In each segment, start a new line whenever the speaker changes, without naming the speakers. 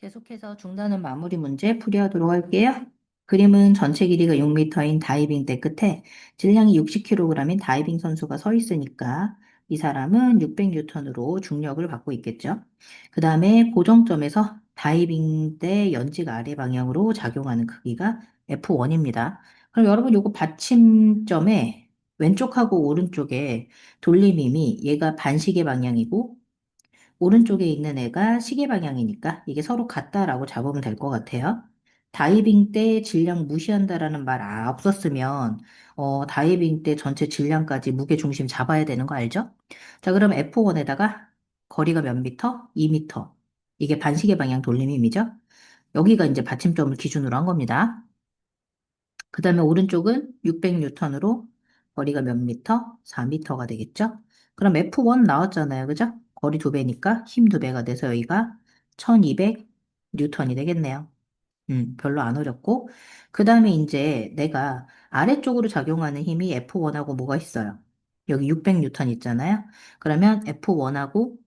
계속해서 중단은 마무리 문제 풀이하도록 할게요. 그림은 전체 길이가 6m인 다이빙 대 끝에 질량이 60kg인 다이빙 선수가 서 있으니까 이 사람은 600N으로 중력을 받고 있겠죠. 그 다음에 고정점에서 다이빙 대 연직 아래 방향으로 작용하는 크기가 F1입니다. 그럼 여러분 요거 받침점에 왼쪽하고 오른쪽에 돌림힘이 얘가 반시계 방향이고 오른쪽에 있는 애가 시계 방향이니까 이게 서로 같다라고 잡으면 될 것 같아요. 다이빙 때 질량 무시한다라는 말 없었으면 다이빙 때 전체 질량까지 무게 중심 잡아야 되는 거 알죠? 자, 그럼 F1에다가 거리가 몇 미터? 2미터. 이게 반시계 방향 돌림힘이죠? 여기가 이제 받침점을 기준으로 한 겁니다. 그 다음에 오른쪽은 600N으로 거리가 몇 미터? 4미터가 되겠죠? 그럼 F1 나왔잖아요. 그죠? 거리 두 배니까 힘 두 배가 돼서 여기가 1200N이 되겠네요. 별로 안 어렵고. 그 다음에 이제 내가 아래쪽으로 작용하는 힘이 F1하고 뭐가 있어요? 여기 600N 있잖아요. 그러면 F1하고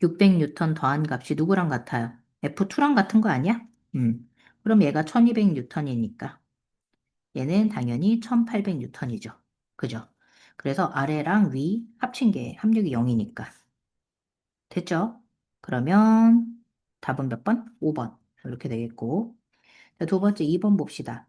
600N 더한 값이 누구랑 같아요? F2랑 같은 거 아니야? 그럼 얘가 1200N이니까. 얘는 당연히 1800N이죠. 그죠? 그래서 아래랑 위 합친 게 합력이 0이니까. 됐죠? 그러면 답은 몇 번? 5번. 이렇게 되겠고. 자, 두 번째 2번 봅시다.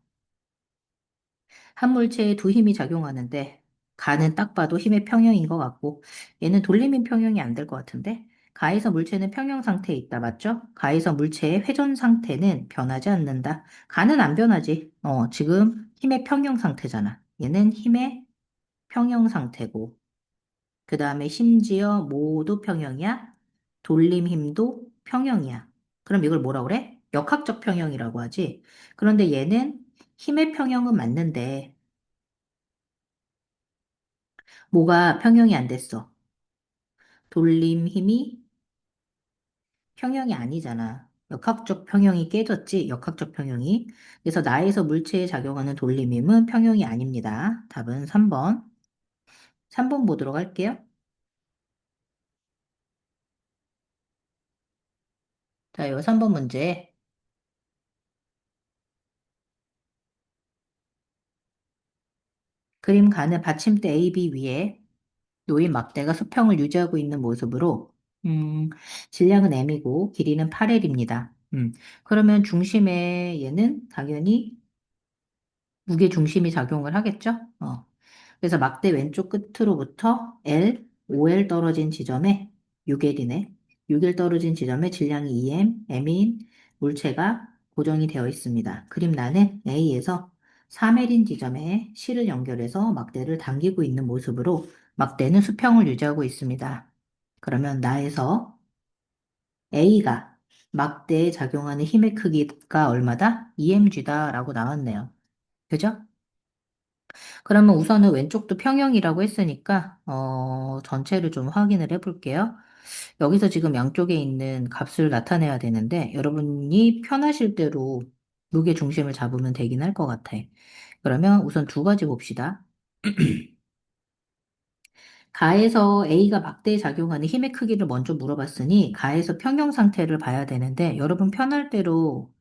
한 물체에 두 힘이 작용하는데 가는 딱 봐도 힘의 평형인 것 같고 얘는 돌림인 평형이 안 될 것 같은데 가에서 물체는 평형 상태에 있다. 맞죠? 가에서 물체의 회전 상태는 변하지 않는다. 가는 안 변하지. 지금 힘의 평형 상태잖아. 얘는 힘의 평형 상태고, 그 다음에 심지어 모두 평형이야. 돌림 힘도 평형이야. 그럼 이걸 뭐라 그래? 역학적 평형이라고 하지. 그런데 얘는 힘의 평형은 맞는데, 뭐가 평형이 안 됐어? 돌림 힘이 평형이 아니잖아. 역학적 평형이 깨졌지, 역학적 평형이. 그래서 나에서 물체에 작용하는 돌림 힘은 평형이 아닙니다. 답은 3번. 3번 보도록 할게요. 자, 요 3번 문제. 그림 가는 받침대 AB 위에 놓인 막대가 수평을 유지하고 있는 모습으로, 음, 질량은 M이고 길이는 8L입니다. 그러면 중심에 얘는 당연히 무게 중심이 작용을 하겠죠? 그래서 막대 왼쪽 끝으로부터 L, 5L 떨어진 지점에 6L이네. 6L 떨어진 지점에 질량이 2M, M인 물체가 고정이 되어 있습니다. 그림 나는 A에서 3L인 지점에 실을 연결해서 막대를 당기고 있는 모습으로 막대는 수평을 유지하고 있습니다. 그러면 나에서 A가 막대에 작용하는 힘의 크기가 얼마다? 2mg다라고 나왔네요. 그죠? 그러면 우선은 왼쪽도 평형이라고 했으니까, 전체를 좀 확인을 해볼게요. 여기서 지금 양쪽에 있는 값을 나타내야 되는데, 여러분이 편하실 대로 무게 중심을 잡으면 되긴 할 것 같아. 그러면 우선 두 가지 봅시다. 가에서 A가 막대에 작용하는 힘의 크기를 먼저 물어봤으니, 가에서 평형 상태를 봐야 되는데, 여러분 편할 대로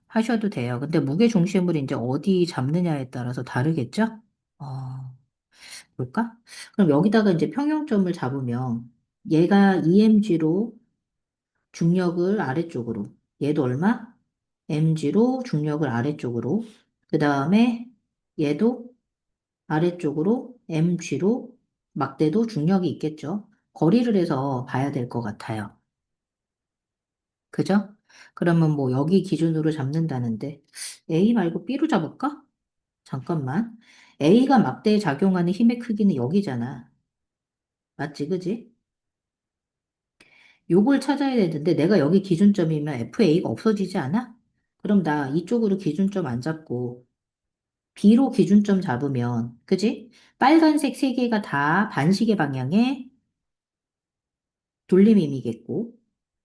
하셔도 돼요. 근데 무게 중심을 이제 어디 잡느냐에 따라서 다르겠죠? 어, 볼까? 그럼 여기다가 이제 평형점을 잡으면 얘가 EMG로 중력을 아래쪽으로, 얘도 얼마? MG로 중력을 아래쪽으로, 그 다음에 얘도 아래쪽으로 MG로 막대도 중력이 있겠죠. 거리를 해서 봐야 될 것 같아요. 그죠? 그러면 뭐 여기 기준으로 잡는다는데 A 말고 B로 잡을까? 잠깐만. A가 막대에 작용하는 힘의 크기는 여기잖아. 맞지, 그지? 요걸 찾아야 되는데 내가 여기 기준점이면 FA가 없어지지 않아? 그럼 나 이쪽으로 기준점 안 잡고 B로 기준점 잡으면, 그지? 빨간색 세 개가 다 반시계 방향의 돌림힘이겠고,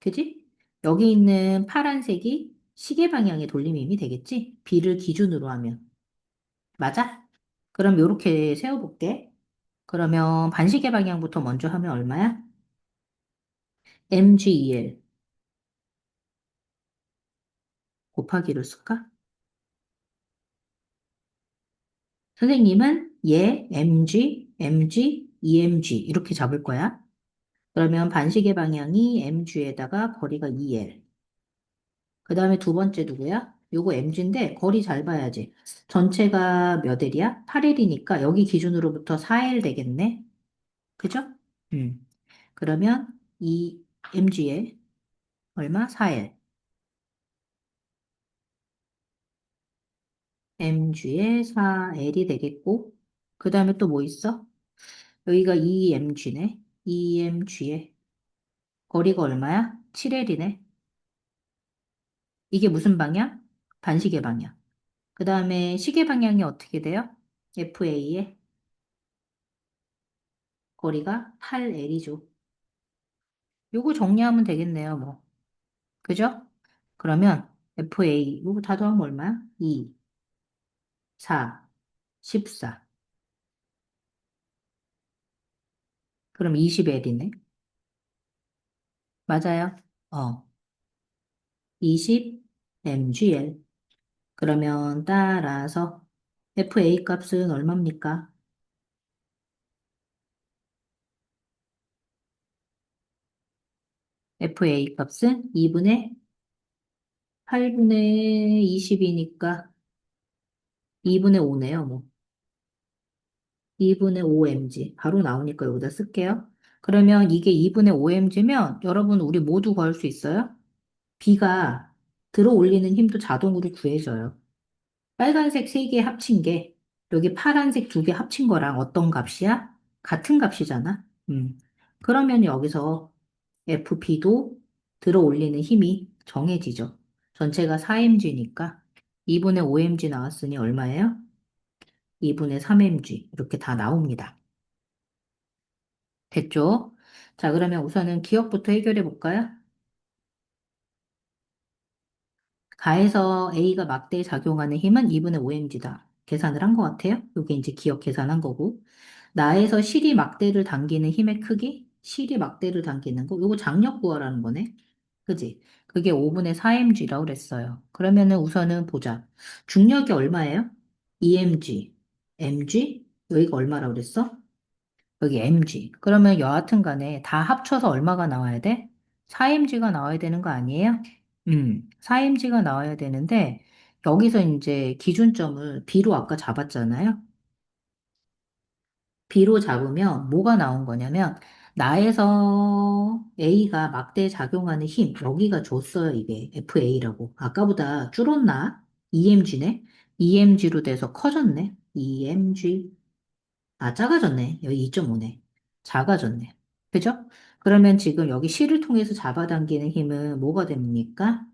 그지? 여기 있는 파란색이 시계 방향의 돌림힘이 되겠지? B를 기준으로 하면. 맞아? 그럼 요렇게 세워볼게. 그러면 반시계 방향부터 먼저 하면 얼마야? MGEL. 곱하기로 쓸까? 선생님은 얘 mg, emg 이렇게 잡을 거야. 그러면 반시계 방향이 mg에다가 거리가 2l. 그 다음에 두 번째 누구야? 요거 mg인데 거리 잘 봐야지. 전체가 몇 l이야? 8l이니까 여기 기준으로부터 4l 되겠네. 그죠? 음. 그러면 이 mg에 얼마? 4l. mg에 4l이 되겠고 그 다음에 또 뭐 있어? 여기가 2mg네. 2mg에 거리가 얼마야? 7L이네. 이게 무슨 방향? 반시계 방향. 그 다음에 시계 방향이 어떻게 돼요? FA의 거리가 8L이죠. 요거 정리하면 되겠네요, 뭐. 그죠? 그러면 FA, 요거 다 더하면 얼마야? 2, 4, 14. 그럼 20L이네. 맞아요. 20 mgl. 그러면 따라서 FA 값은 얼마입니까? FA 값은 2분의 8분의 20이니까 2분의 5네요, 뭐. 2분의 5mg. 바로 나오니까 여기다 쓸게요. 그러면 이게 2분의 5mg면 여러분 우리 모두 구할 수 있어요? B가 들어 올리는 힘도 자동으로 구해져요. 빨간색 3개 합친 게 여기 파란색 2개 합친 거랑 어떤 값이야? 같은 값이잖아. 그러면 여기서 FB도 들어 올리는 힘이 정해지죠. 전체가 4mg니까 2분의 5mg 나왔으니 얼마예요? 2분의 3mg. 이렇게 다 나옵니다. 됐죠? 자, 그러면 우선은 기억부터 해결해 볼까요? 가에서 A가 막대에 작용하는 힘은 2분의 5mg다. 계산을 한 것 같아요? 이게 이제 기억 계산한 거고. 나에서 실이 막대를 당기는 힘의 크기? 실이 막대를 당기는 거? 이거 장력 구하라는 거네. 그지? 그게 5분의 4mg라고 그랬어요. 그러면은 우선은 보자. 중력이 얼마예요? 2mg. mg? 여기가 얼마라고 그랬어? 여기 mg. 그러면 여하튼 간에 다 합쳐서 얼마가 나와야 돼? 4mg가 나와야 되는 거 아니에요? 4mg가 나와야 되는데, 여기서 이제 기준점을 B로 아까 잡았잖아요? B로 잡으면 뭐가 나온 거냐면, 나에서 A가 막대에 작용하는 힘, 여기가 줬어요, 이게. FA라고. 아까보다 줄었나? 2mg네? 2mg로 돼서 커졌네? 2mg. 아, 작아졌네. 여기 2.5네. 작아졌네. 그죠? 그러면 지금 여기 실을 통해서 잡아당기는 힘은 뭐가 됩니까?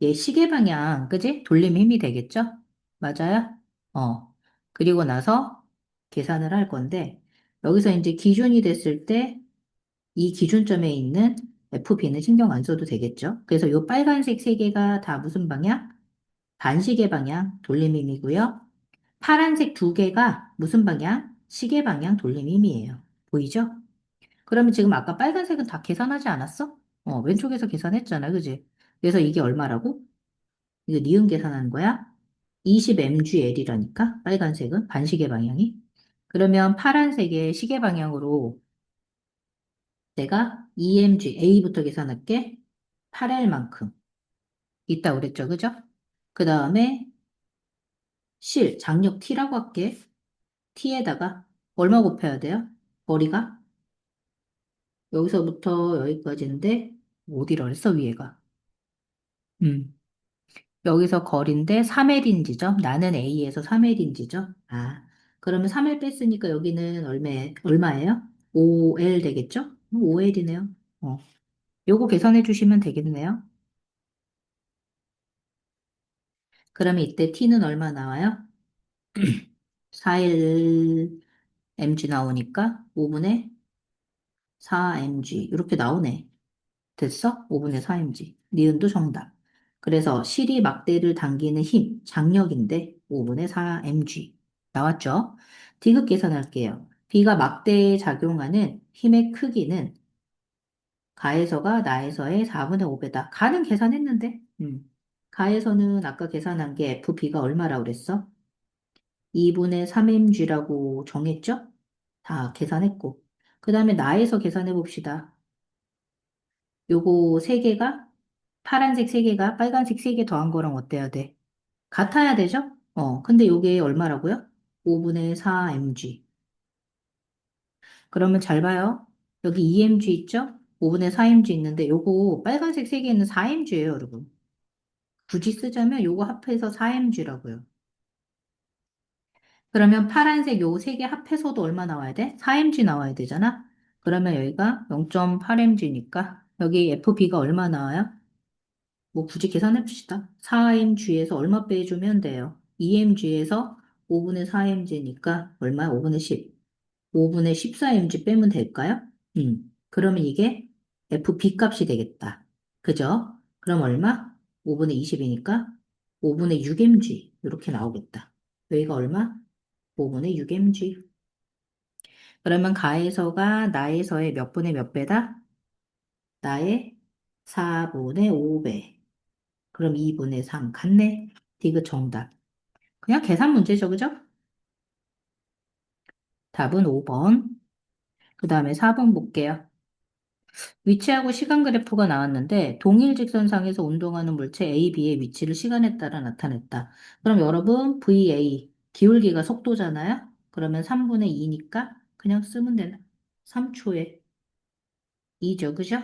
얘 시계 방향, 그지? 돌림 힘이 되겠죠? 맞아요? 어. 그리고 나서 계산을 할 건데, 여기서 이제 기준이 됐을 때, 이 기준점에 있는 FB는 신경 안 써도 되겠죠? 그래서 이 빨간색 세 개가 다 무슨 방향? 반시계 방향, 돌림 힘이고요. 파란색 두 개가 무슨 방향? 시계 방향 돌림 힘이에요. 보이죠? 그러면 지금 아까 빨간색은 다 계산하지 않았어? 왼쪽에서 계산했잖아, 그지? 그래서 이게 얼마라고? 이거 니은 계산하는 거야? 20mgl이라니까? 빨간색은 반시계 방향이. 그러면 파란색의 시계 방향으로 내가 EMG, A부터 계산할게. 8L만큼 있다고 그랬죠, 그죠? 그 다음에 실, 장력 T라고 할게. T에다가 얼마 곱해야 돼요? 거리가 여기서부터 여기까지인데 어디라 그랬어, 위에가? 음. 여기서 거리인데 3L인지죠? 나는 A에서 3L인지죠? 아, 그러면 3L 뺐으니까 여기는 얼마예요? 5L 되겠죠? 5L이네요. 요거 계산해 주시면 되겠네요. 그러면 이때 T는 얼마 나와요? 4L mg 나오니까 5분의 4mg 이렇게 나오네. 됐어? 5분의 4mg. 니은도 정답. 그래서 실이 막대를 당기는 힘, 장력인데 5분의 4mg. 나왔죠? 디귿 계산할게요. B가 막대에 작용하는 힘의 크기는 가에서가 나에서의 4분의 5배다. 가는 계산했는데, 가에서는 아까 계산한 게 FB가 얼마라고 그랬어? 2분의 3mg라고 정했죠? 다 계산했고. 그 다음에 나에서 계산해 봅시다. 요거 세 개가 파란색 세 개가 빨간색 세 개 더한 거랑 어때야 돼? 같아야 되죠? 근데 요게 얼마라고요? 5분의 4mg. 그러면 잘 봐요. 여기 2mg 있죠? 5분의 4mg 있는데 요거 빨간색 세 개는 4mg예요, 여러분. 굳이 쓰자면 요거 합해서 4mg라고요. 그러면 파란색 요 세 개 합해서도 얼마 나와야 돼? 4mg 나와야 되잖아? 그러면 여기가 0.8mg니까 여기 FB가 얼마 나와요? 뭐 굳이 계산해 봅시다. 4mg에서 얼마 빼주면 돼요? 2mg에서 5분의 4mg니까 얼마? 5분의 10. 5분의 14mg 빼면 될까요? 그러면 이게 FB 값이 되겠다. 그죠? 그럼 얼마? 5분의 20이니까 5분의 6mg 이렇게 나오겠다. 여기가 얼마? 5분의 6mg. 그러면 가에서가 나에서의 몇 분의 몇 배다? 나의 4분의 5배. 그럼 2분의 3 같네? 디귿 정답. 그냥 계산 문제죠, 그죠? 답은 5번. 그 다음에 4번 볼게요. 위치하고 시간 그래프가 나왔는데 동일 직선상에서 운동하는 물체 A, B의 위치를 시간에 따라 나타냈다. 그럼 여러분 VA 기울기가 속도잖아요. 그러면 3분의 2니까 그냥 쓰면 되나? 3초에 2죠, 그죠?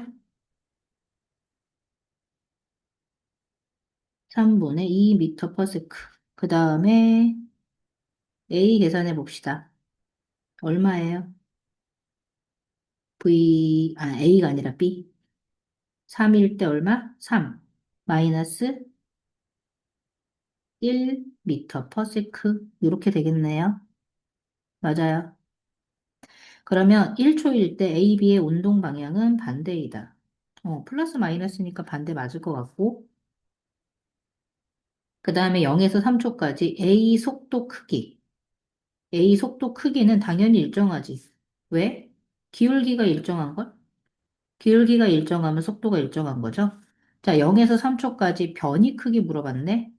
3분의 2 미터 퍼 세크. 그 다음에 A 계산해 봅시다. 얼마예요? A가 아니라 B. 3일 때 얼마? 3. 마이너스 1 미터 퍼 세크. 이렇게 되겠네요. 맞아요. 그러면 1초일 때 A, B의 운동 방향은 반대이다. 플러스 마이너스니까 반대 맞을 것 같고. 그 다음에 0에서 3초까지 A 속도 크기. A 속도 크기는 당연히 일정하지. 왜? 기울기가 일정한 걸? 기울기가 일정하면 속도가 일정한 거죠? 자, 0에서 3초까지 변이 크기 물어봤네?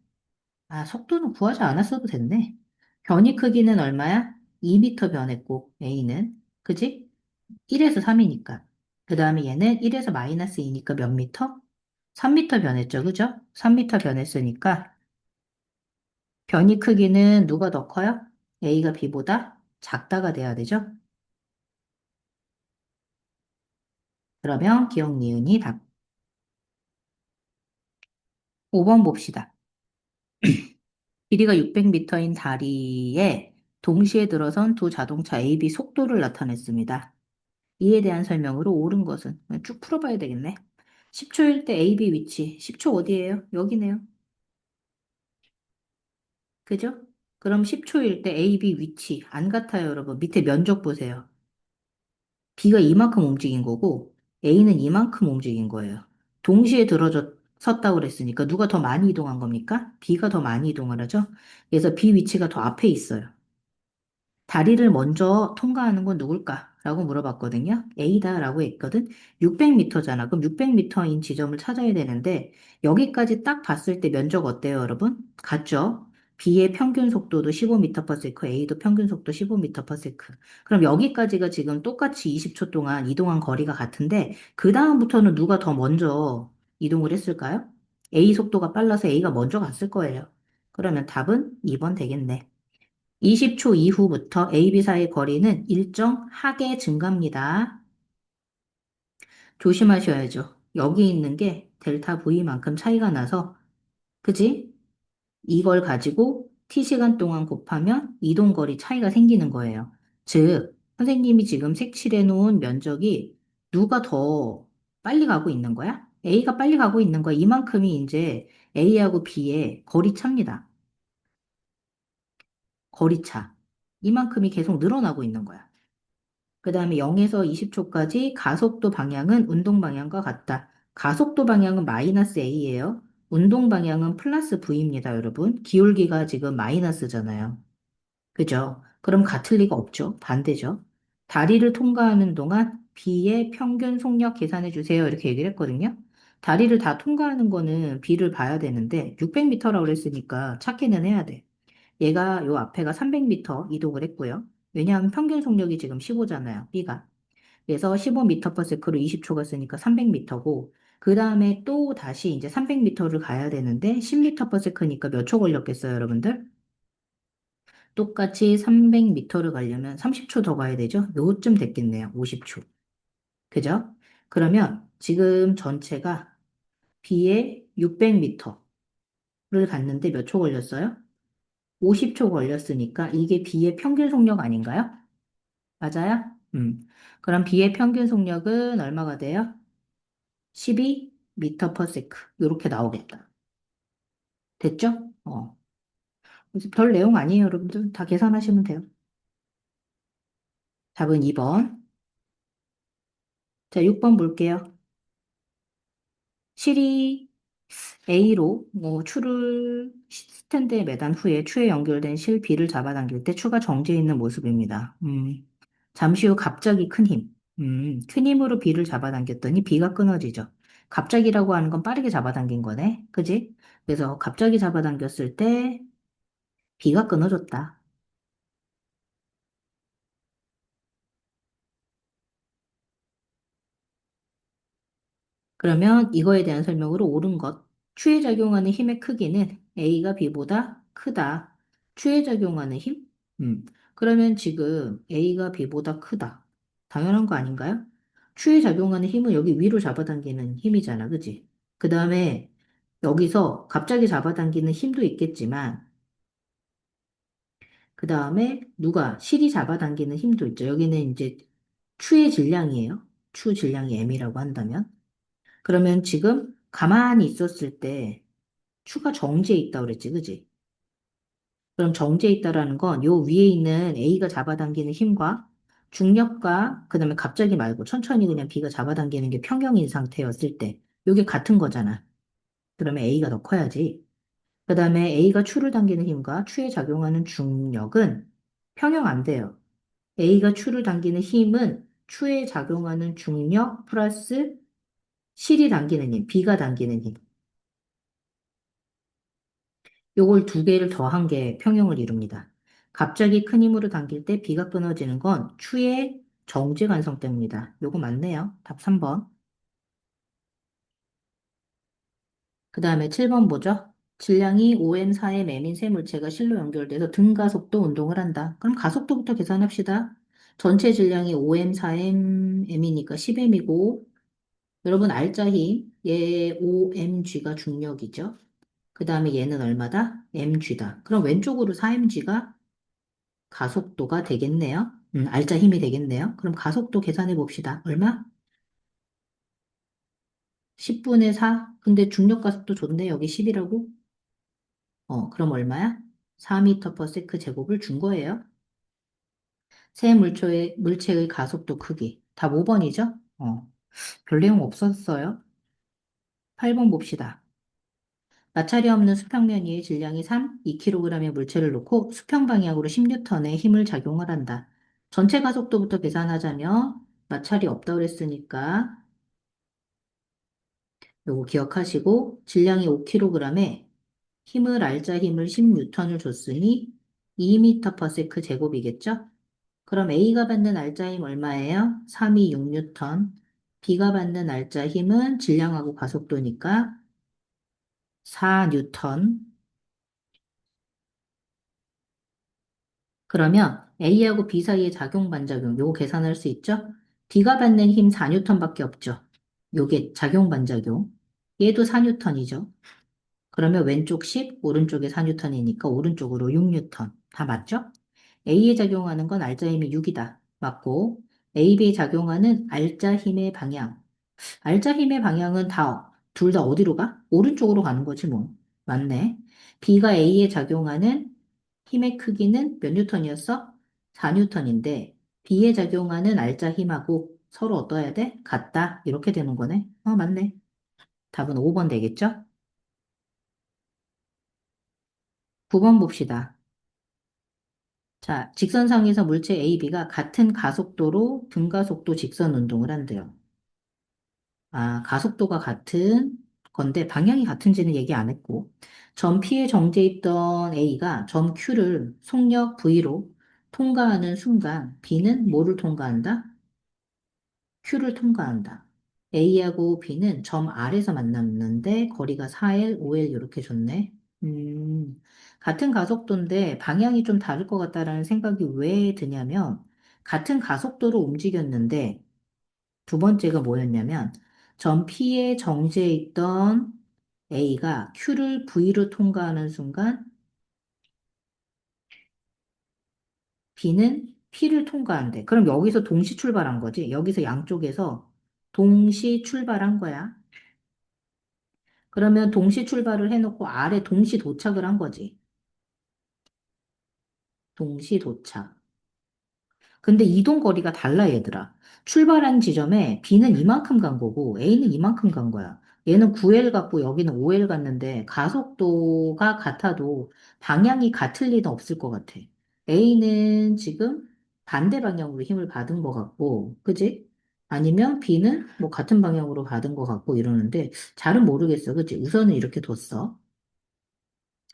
아, 속도는 구하지 않았어도 됐네. 변이 크기는 얼마야? 2m 변했고, A는. 그지? 1에서 3이니까. 그 다음에 얘는 1에서 마이너스 2니까 몇 미터? 3m 변했죠. 그죠? 3m 변했으니까 변이 크기는 누가 더 커요? A가 B보다 작다가 돼야 되죠? 그러면 기억 니은이 답. 5번 봅시다. 길이가 600m인 다리에 동시에 들어선 두 자동차 A, B 속도를 나타냈습니다. 이에 대한 설명으로 옳은 것은 쭉 풀어봐야 되겠네. 10초일 때 A, B 위치. 10초 어디예요? 여기네요. 그죠? 그럼 10초일 때 A, B 위치 안 같아요, 여러분. 밑에 면적 보세요. B가 이만큼 움직인 거고 A는 이만큼 움직인 거예요. 동시에 섰다고 그랬으니까 누가 더 많이 이동한 겁니까? B가 더 많이 이동을 하죠. 그래서 B 위치가 더 앞에 있어요. 다리를 먼저 통과하는 건 누굴까? 라고 물어봤거든요. A다라고 했거든. 600m잖아. 그럼 600m인 지점을 찾아야 되는데 여기까지 딱 봤을 때 면적 어때요, 여러분? 같죠? B의 평균 속도도 15m/s, A도 평균 속도 15m/s. 그럼 여기까지가 지금 똑같이 20초 동안 이동한 거리가 같은데 그 다음부터는 누가 더 먼저 이동을 했을까요? A 속도가 빨라서 A가 먼저 갔을 거예요. 그러면 답은 2번 되겠네. 20초 이후부터 AB 사이 거리는 일정하게 증가합니다. 조심하셔야죠. 여기 있는 게 델타 V만큼 차이가 나서, 그지? 이걸 가지고 T시간 동안 곱하면 이동거리 차이가 생기는 거예요. 즉, 선생님이 지금 색칠해 놓은 면적이 누가 더 빨리 가고 있는 거야? A가 빨리 가고 있는 거야. 이만큼이 이제 A하고 B의 거리차입니다. 거리차. 이만큼이 계속 늘어나고 있는 거야. 그 다음에 0에서 20초까지 가속도 방향은 운동 방향과 같다. 가속도 방향은 마이너스 A예요. 운동 방향은 플러스 V입니다, 여러분. 기울기가 지금 마이너스잖아요. 그죠? 그럼 같을 리가 없죠. 반대죠. 다리를 통과하는 동안 B의 평균 속력 계산해 주세요. 이렇게 얘기를 했거든요. 다리를 다 통과하는 거는 B를 봐야 되는데 600m라고 그랬으니까 찾기는 해야 돼. 얘가 요 앞에가 300m 이동을 했고요. 왜냐하면 평균 속력이 지금 15잖아요. B가. 그래서 15m/s로 20초가 쓰니까 300m고 그 다음에 또 다시 이제 300m를 가야 되는데 10m/s니까 몇 초 걸렸겠어요, 여러분들? 똑같이 300m를 가려면 30초 더 가야 되죠? 요쯤 됐겠네요. 50초. 그죠? 그러면 지금 전체가 B에 600m를 갔는데 몇 초 걸렸어요? 50초 걸렸으니까 이게 B의 평균 속력 아닌가요? 맞아요? 그럼 B의 평균 속력은 얼마가 돼요? 12m/s. 이렇게 나오겠다. 됐죠? 그래서 별 내용 아니에요, 여러분들. 다 계산하시면 돼요. 답은 2번. 자, 6번 볼게요. 실이 A로 추를 스탠드에 매단 후에 추에 연결된 실 B를 잡아당길 때 추가 정지해 있는 모습입니다. 잠시 후 갑자기 큰 힘. 큰 힘으로 B를 잡아당겼더니 B가 끊어지죠. 갑자기라고 하는 건 빠르게 잡아당긴 거네. 그지? 그래서 갑자기 잡아당겼을 때 B가 끊어졌다. 그러면 이거에 대한 설명으로 옳은 것. 추에 작용하는 힘의 크기는 A가 B보다 크다. 추에 작용하는 힘? 그러면 지금 A가 B보다 크다. 당연한 거 아닌가요? 추에 작용하는 힘은 여기 위로 잡아당기는 힘이잖아. 그지? 그 다음에 여기서 갑자기 잡아당기는 힘도 있겠지만, 그 다음에 누가 실이 잡아당기는 힘도 있죠. 여기는 이제 추의 질량이에요. 추 질량이 M이라고 한다면. 그러면 지금 가만히 있었을 때 추가 정지해 있다 그랬지, 그지? 그럼 정지해 있다라는 건 요 위에 있는 A가 잡아당기는 힘과 중력과 그다음에 갑자기 말고 천천히 그냥 B가 잡아당기는 게 평형인 상태였을 때 요게 같은 거잖아. 그러면 A가 더 커야지. 그다음에 A가 추를 당기는 힘과 추에 작용하는 중력은 평형 안 돼요. A가 추를 당기는 힘은 추에 작용하는 중력 플러스 실이 당기는 힘, B가 당기는 힘. 요걸 두 개를 더한 게 평형을 이룹니다. 갑자기 큰 힘으로 당길 때 비가 끊어지는 건 추의 정지 관성 때문이다. 요거 맞네요. 답 3번. 그 다음에 7번 보죠. 질량이 5m/4의 매민 세 물체가 실로 연결돼서 등가속도 운동을 한다. 그럼 가속도부터 계산합시다. 전체 질량이 5m/4m이니까 10m이고 여러분 알짜 힘, 얘 5mg가 중력이죠. 그 다음에 얘는 얼마다? mg다. 그럼 왼쪽으로 4mg가 가속도가 되겠네요. 알짜 힘이 되겠네요. 그럼 가속도 계산해 봅시다. 얼마? 10분의 4? 근데 중력 가속도 좋네. 여기 10이라고? 그럼 얼마야? 4m/s 제곱을 준 거예요. 새 물체의 가속도 크기. 답 5번이죠? 별 내용 없었어요. 8번 봅시다. 마찰이 없는 수평면 위에 질량이 3, 2kg의 물체를 놓고 수평 방향으로 10N의 힘을 작용을 한다. 전체 가속도부터 계산하자면 마찰이 없다고 그랬으니까 요거 기억하시고 질량이 5kg에 힘을 알짜 힘을 10N을 줬으니 2m/s 제곱이겠죠? 그럼 A가 받는 알짜 힘 얼마예요? 326N. B가 받는 알짜 힘은 질량하고 가속도니까 4N. 그러면 A하고 B 사이의 작용 반작용 요거 계산할 수 있죠? B가 받는 힘 4N밖에 없죠. 요게 작용 반작용. 얘도 4N이죠. 그러면 왼쪽 10, 오른쪽에 4N이니까 오른쪽으로 6N. 다 맞죠? A에 작용하는 건 알짜 힘이 6이다. 맞고, AB에 작용하는 알짜 힘의 방향. 알짜 힘의 방향은 둘 다 어디로 가? 오른쪽으로 가는 거지 뭐. 맞네. B가 A에 작용하는 힘의 크기는 몇 뉴턴이었어? 4뉴턴인데, B에 작용하는 알짜 힘하고 서로 어떠해야 돼? 같다. 이렇게 되는 거네. 맞네. 답은 5번 되겠죠? 9번 봅시다. 자, 직선상에서 물체 A, B가 같은 가속도로 등가속도 직선 운동을 한대요. 가속도가 같은 건데 방향이 같은지는 얘기 안 했고 점 P에 정지해 있던 A가 점 Q를 속력 V로 통과하는 순간 B는 뭐를 통과한다? Q를 통과한다. A하고 B는 점 R에서 만났는데 거리가 4L, 5L 이렇게 줬네. 같은 가속도인데 방향이 좀 다를 것 같다라는 생각이 왜 드냐면 같은 가속도로 움직였는데 두 번째가 뭐였냐면 점 P에 정지해 있던 A가 Q를 V로 통과하는 순간 B는 P를 통과한대. 그럼 여기서 동시 출발한 거지. 여기서 양쪽에서 동시 출발한 거야. 그러면 동시 출발을 해놓고 아래 동시 도착을 한 거지. 동시 도착. 근데 이동 거리가 달라, 얘들아. 출발한 지점에 B는 이만큼 간 거고 A는 이만큼 간 거야. 얘는 9L 갔고 여기는 5L 갔는데 가속도가 같아도 방향이 같을 리는 없을 것 같아. A는 지금 반대 방향으로 힘을 받은 것 같고, 그지? 아니면 B는 뭐 같은 방향으로 받은 것 같고 이러는데 잘은 모르겠어, 그지? 우선은 이렇게 뒀어.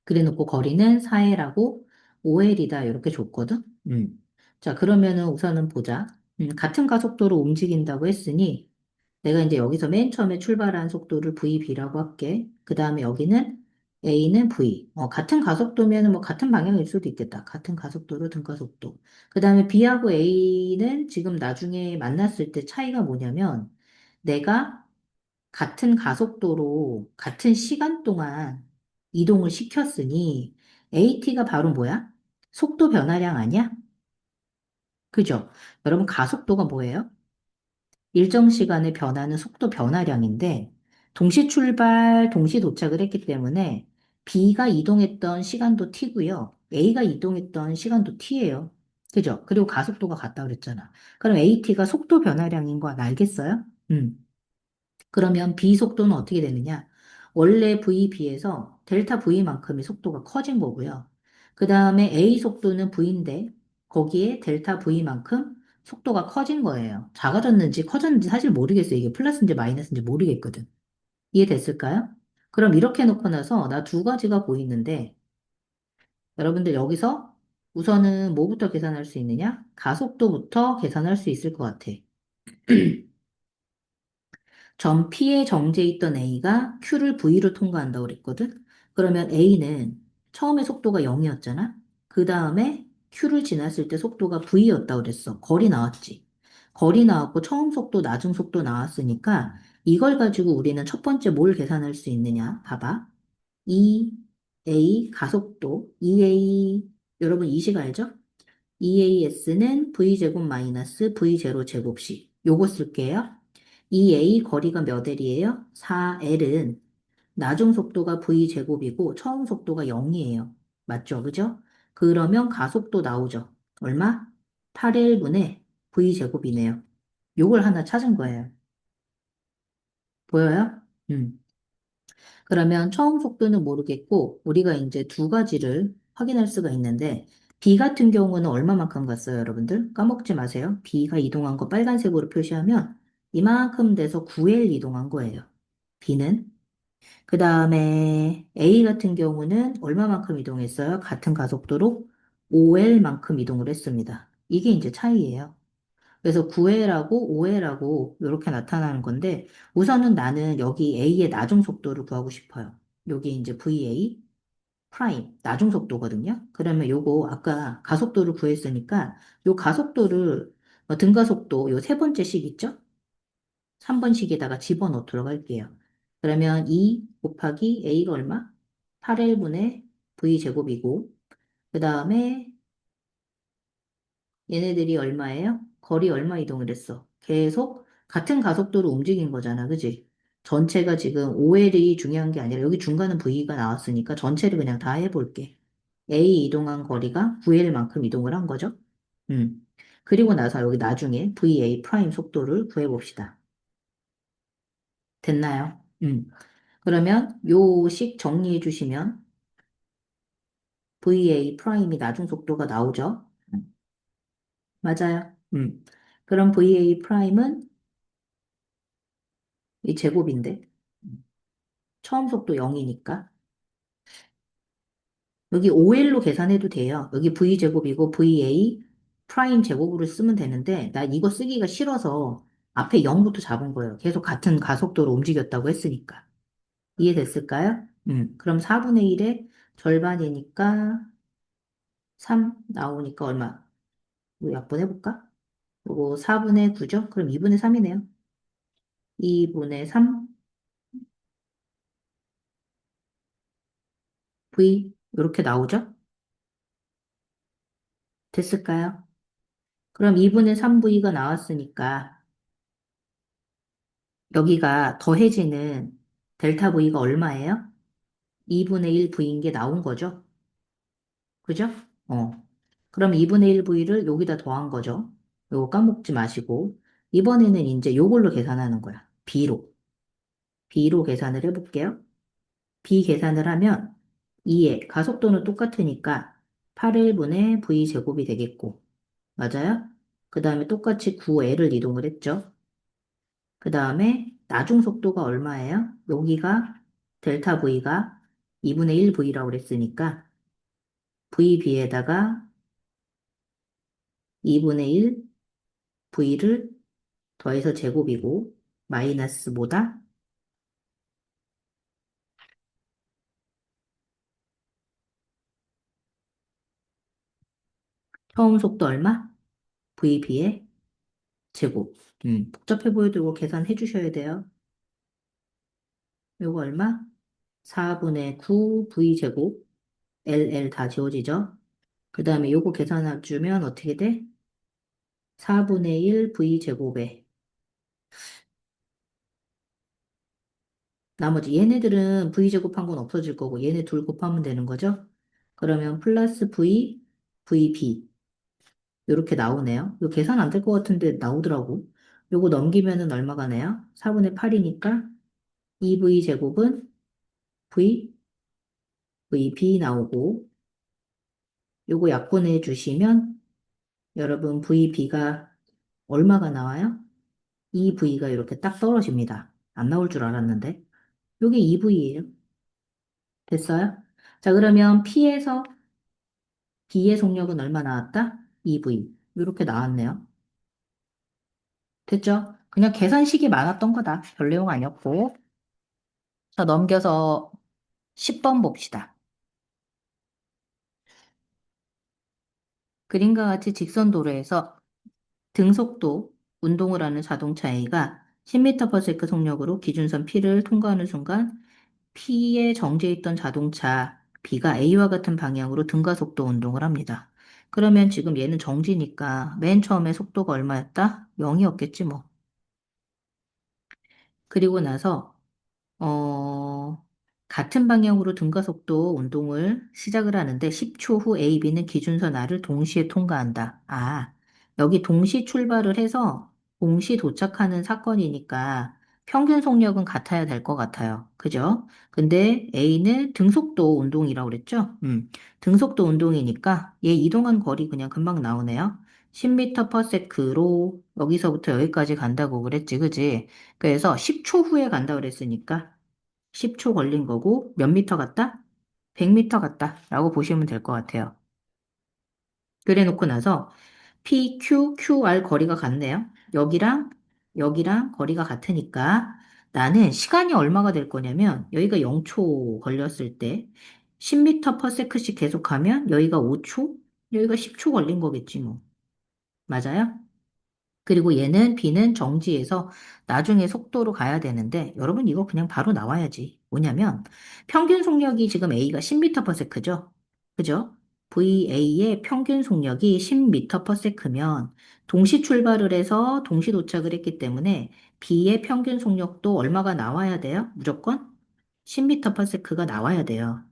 그래 놓고 거리는 4L하고 5L이다 이렇게 줬거든. 자, 그러면은 우선은 보자. 같은 가속도로 움직인다고 했으니 내가 이제 여기서 맨 처음에 출발한 속도를 VB라고 할게. 그 다음에 여기는 A는 V. 같은 가속도면은 뭐 같은 방향일 수도 있겠다. 같은 가속도로 등가속도. 그 다음에 B하고 A는 지금 나중에 만났을 때 차이가 뭐냐면 내가 같은 가속도로 같은 시간 동안 이동을 시켰으니 AT가 바로 뭐야? 속도 변화량 아니야? 그죠? 여러분 가속도가 뭐예요? 일정 시간에 변하는 속도 변화량인데 동시 출발, 동시 도착을 했기 때문에 B가 이동했던 시간도 T고요. A가 이동했던 시간도 T예요. 그죠? 그리고 가속도가 같다 그랬잖아. 그럼 AT가 속도 변화량인 거 알겠어요? 그러면 B 속도는 어떻게 되느냐? 원래 VB에서 델타 V만큼의 속도가 커진 거고요. 그 다음에 A 속도는 V인데 거기에 델타 V만큼 속도가 커진 거예요. 작아졌는지 커졌는지 사실 모르겠어요. 이게 플러스인지 마이너스인지 모르겠거든. 이해됐을까요? 그럼 이렇게 놓고 나서 나 두 가지가 보이는데 여러분들 여기서 우선은 뭐부터 계산할 수 있느냐? 가속도부터 계산할 수 있을 것 같아. 점 P에 정지해 있던 A가 Q를 V로 통과한다고 그랬거든? 그러면 A는 처음에 속도가 0이었잖아? 그 다음에 Q를 지났을 때 속도가 V였다고 그랬어. 거리 나왔지? 거리 나왔고 처음 속도, 나중 속도 나왔으니까 이걸 가지고 우리는 첫 번째 뭘 계산할 수 있느냐? 봐봐. EA 가속도, EA, 여러분 이식 알죠? EAS는 V제곱 마이너스 V0 제곱씩. 요거 쓸게요. EA 거리가 몇 L이에요? 4L은 나중 속도가 V제곱이고 처음 속도가 0이에요. 맞죠? 그죠? 그러면 가속도 나오죠. 얼마? 8L분의 V제곱이네요. 요걸 하나 찾은 거예요. 보여요? 그러면 처음 속도는 모르겠고 우리가 이제 두 가지를 확인할 수가 있는데 B 같은 경우는 얼마만큼 갔어요, 여러분들? 까먹지 마세요. B가 이동한 거 빨간색으로 표시하면 이만큼 돼서 9L 이동한 거예요. B는. 그 다음에 A 같은 경우는 얼마만큼 이동했어요? 같은 가속도로 5L만큼 이동을 했습니다. 이게 이제 차이예요. 그래서 9L하고 5L하고 이렇게 나타나는 건데 우선은 나는 여기 A의 나중 속도를 구하고 싶어요. 여기 이제 VA 프라임 나중 속도거든요. 그러면 요거 아까 가속도를 구했으니까 요 가속도를 등가속도 요 세 번째 식 있죠? 3번 식에다가 집어넣도록 할게요. 그러면 2 곱하기 A가 얼마? 8L분의 V제곱이고 그 다음에 얘네들이 얼마예요? 거리 얼마 이동을 했어? 계속 같은 가속도로 움직인 거잖아, 그지? 전체가 지금 OL이 중요한 게 아니라 여기 중간은 V가 나왔으니까 전체를 그냥 다 해볼게. A 이동한 거리가 9L만큼 이동을 한 거죠? 음. 그리고 나서 여기 나중에 VA 프라임 속도를 구해봅시다. 됐나요? 그러면 요 식 정리해 주시면 VA 프라임이 나중 속도가 나오죠? 맞아요. 그럼 VA 프라임은 이 제곱인데. 처음 속도 0이니까. 여기 OL로 계산해도 돼요. 여기 V제곱이고 VA 프라임 제곱으로 쓰면 되는데, 나 이거 쓰기가 싫어서 앞에 0부터 잡은 거예요. 계속 같은 가속도로 움직였다고 했으니까. 이해됐을까요? 그럼 4분의 1의 절반이니까 3 나오니까 얼마? 이거 약분해볼까? 이거 4분의 9죠? 그럼 2분의 3이네요. 2분의 3 V 이렇게 나오죠? 됐을까요? 그럼 2분의 3V가 나왔으니까 여기가 더해지는 델타 V가 얼마예요? 2분의 1V인 게 나온 거죠? 그죠? 어. 그럼 2분의 1V를 여기다 더한 거죠? 요거 까먹지 마시고 이번에는 이제 요걸로 계산하는 거야. B로. B로 계산을 해볼게요. B 계산을 하면 2의 가속도는 똑같으니까 8일분의 V제곱이 되겠고 맞아요? 그 다음에 똑같이 9L을 이동을 했죠. 그 다음에 나중 속도가 얼마예요? 여기가 델타 V가 2분의 1V라고 그랬으니까 VB에다가 2분의 1 V를 더해서 제곱이고 마이너스 뭐다? 처음 속도 얼마? VB의 제곱. 복잡해 보여도 이거 계산해 주셔야 돼요. 요거 얼마? 4분의 9 V제곱 LL 다 지워지죠? 그 다음에 요거 계산해 주면 어떻게 돼? 4분의 1 V제곱에 나머지 얘네들은 V제곱한 건 없어질 거고 얘네 둘 곱하면 되는 거죠? 그러면 플러스 V, VB 이렇게 나오네요. 이거 계산 안 될 것 같은데 나오더라고. 요거 넘기면은 얼마가 나요? 4분의 8이니까 2V제곱은 V, VB 나오고 요거 약분해 주시면 여러분 VB가 얼마가 나와요? 2V가 이렇게 딱 떨어집니다. 안 나올 줄 알았는데. 요게 2V예요. 됐어요? 자, 그러면 P에서 B의 속력은 얼마 나왔다? 2V. 이렇게 나왔네요. 됐죠? 그냥 계산식이 많았던 거다. 별 내용 아니었고. 자, 넘겨서 10번 봅시다. 그림과 같이 직선 도로에서 등속도 운동을 하는 자동차 A가 10m/s 속력으로 기준선 P를 통과하는 순간 P에 정지해 있던 자동차 B가 A와 같은 방향으로 등가속도 운동을 합니다. 그러면 지금 얘는 정지니까 맨 처음에 속도가 얼마였다? 0이었겠지 뭐. 그리고 나서 같은 방향으로 등가속도 운동을 시작을 하는데 10초 후 A, B는 기준선 R을 동시에 통과한다. 아, 여기 동시 출발을 해서 동시 도착하는 사건이니까 평균 속력은 같아야 될 것 같아요. 그죠? 근데 A는 등속도 운동이라고 그랬죠? 등속도 운동이니까 얘 이동한 거리 그냥 금방 나오네요. 10m/s로 여기서부터 여기까지 간다고 그랬지, 그지? 그래서 10초 후에 간다 그랬으니까 10초 걸린 거고 몇 미터 갔다? 100미터 갔다 라고 보시면 될 것 같아요. 그래 놓고 나서 PQ, QR 거리가 같네요. 여기랑 거리가 같으니까 나는 시간이 얼마가 될 거냐면 여기가 0초 걸렸을 때 10m/s씩 계속하면 여기가 5초, 여기가 10초 걸린 거겠지 뭐. 맞아요? 그리고 얘는 B는 정지해서 나중에 속도로 가야 되는데 여러분 이거 그냥 바로 나와야지. 뭐냐면 평균 속력이 지금 A가 10m/s죠. 그죠? VA의 평균 속력이 10m/s면 동시 출발을 해서 동시 도착을 했기 때문에 B의 평균 속력도 얼마가 나와야 돼요? 무조건 10m/s가 나와야 돼요.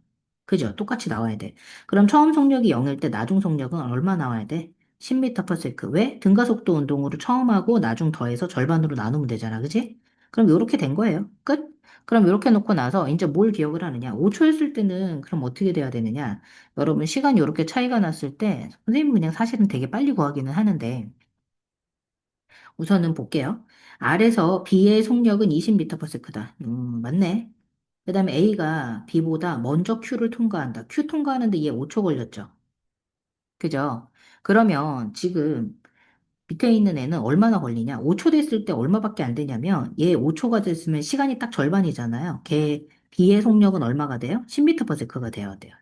그죠? 똑같이 나와야 돼. 그럼 처음 속력이 0일 때 나중 속력은 얼마 나와야 돼? 10m/s. 왜? 등가속도 운동으로 처음 하고 나중 더해서 절반으로 나누면 되잖아. 그지? 그럼 이렇게 된 거예요. 끝? 그럼 이렇게 놓고 나서 이제 뭘 기억을 하느냐? 5초 했을 때는 그럼 어떻게 돼야 되느냐? 여러분 시간이 이렇게 차이가 났을 때 선생님은 그냥 사실은 되게 빨리 구하기는 하는데 우선은 볼게요. R에서 B의 속력은 20m/s다. 맞네. 그 다음에 A가 B보다 먼저 Q를 통과한다. Q 통과하는데 얘 5초 걸렸죠. 그죠? 그러면 지금 밑에 있는 애는 얼마나 걸리냐? 5초 됐을 때 얼마밖에 안 되냐면 얘 5초가 됐으면 시간이 딱 절반이잖아요. 걔 B의 속력은 얼마가 돼요? 10m/s가 돼야 돼요.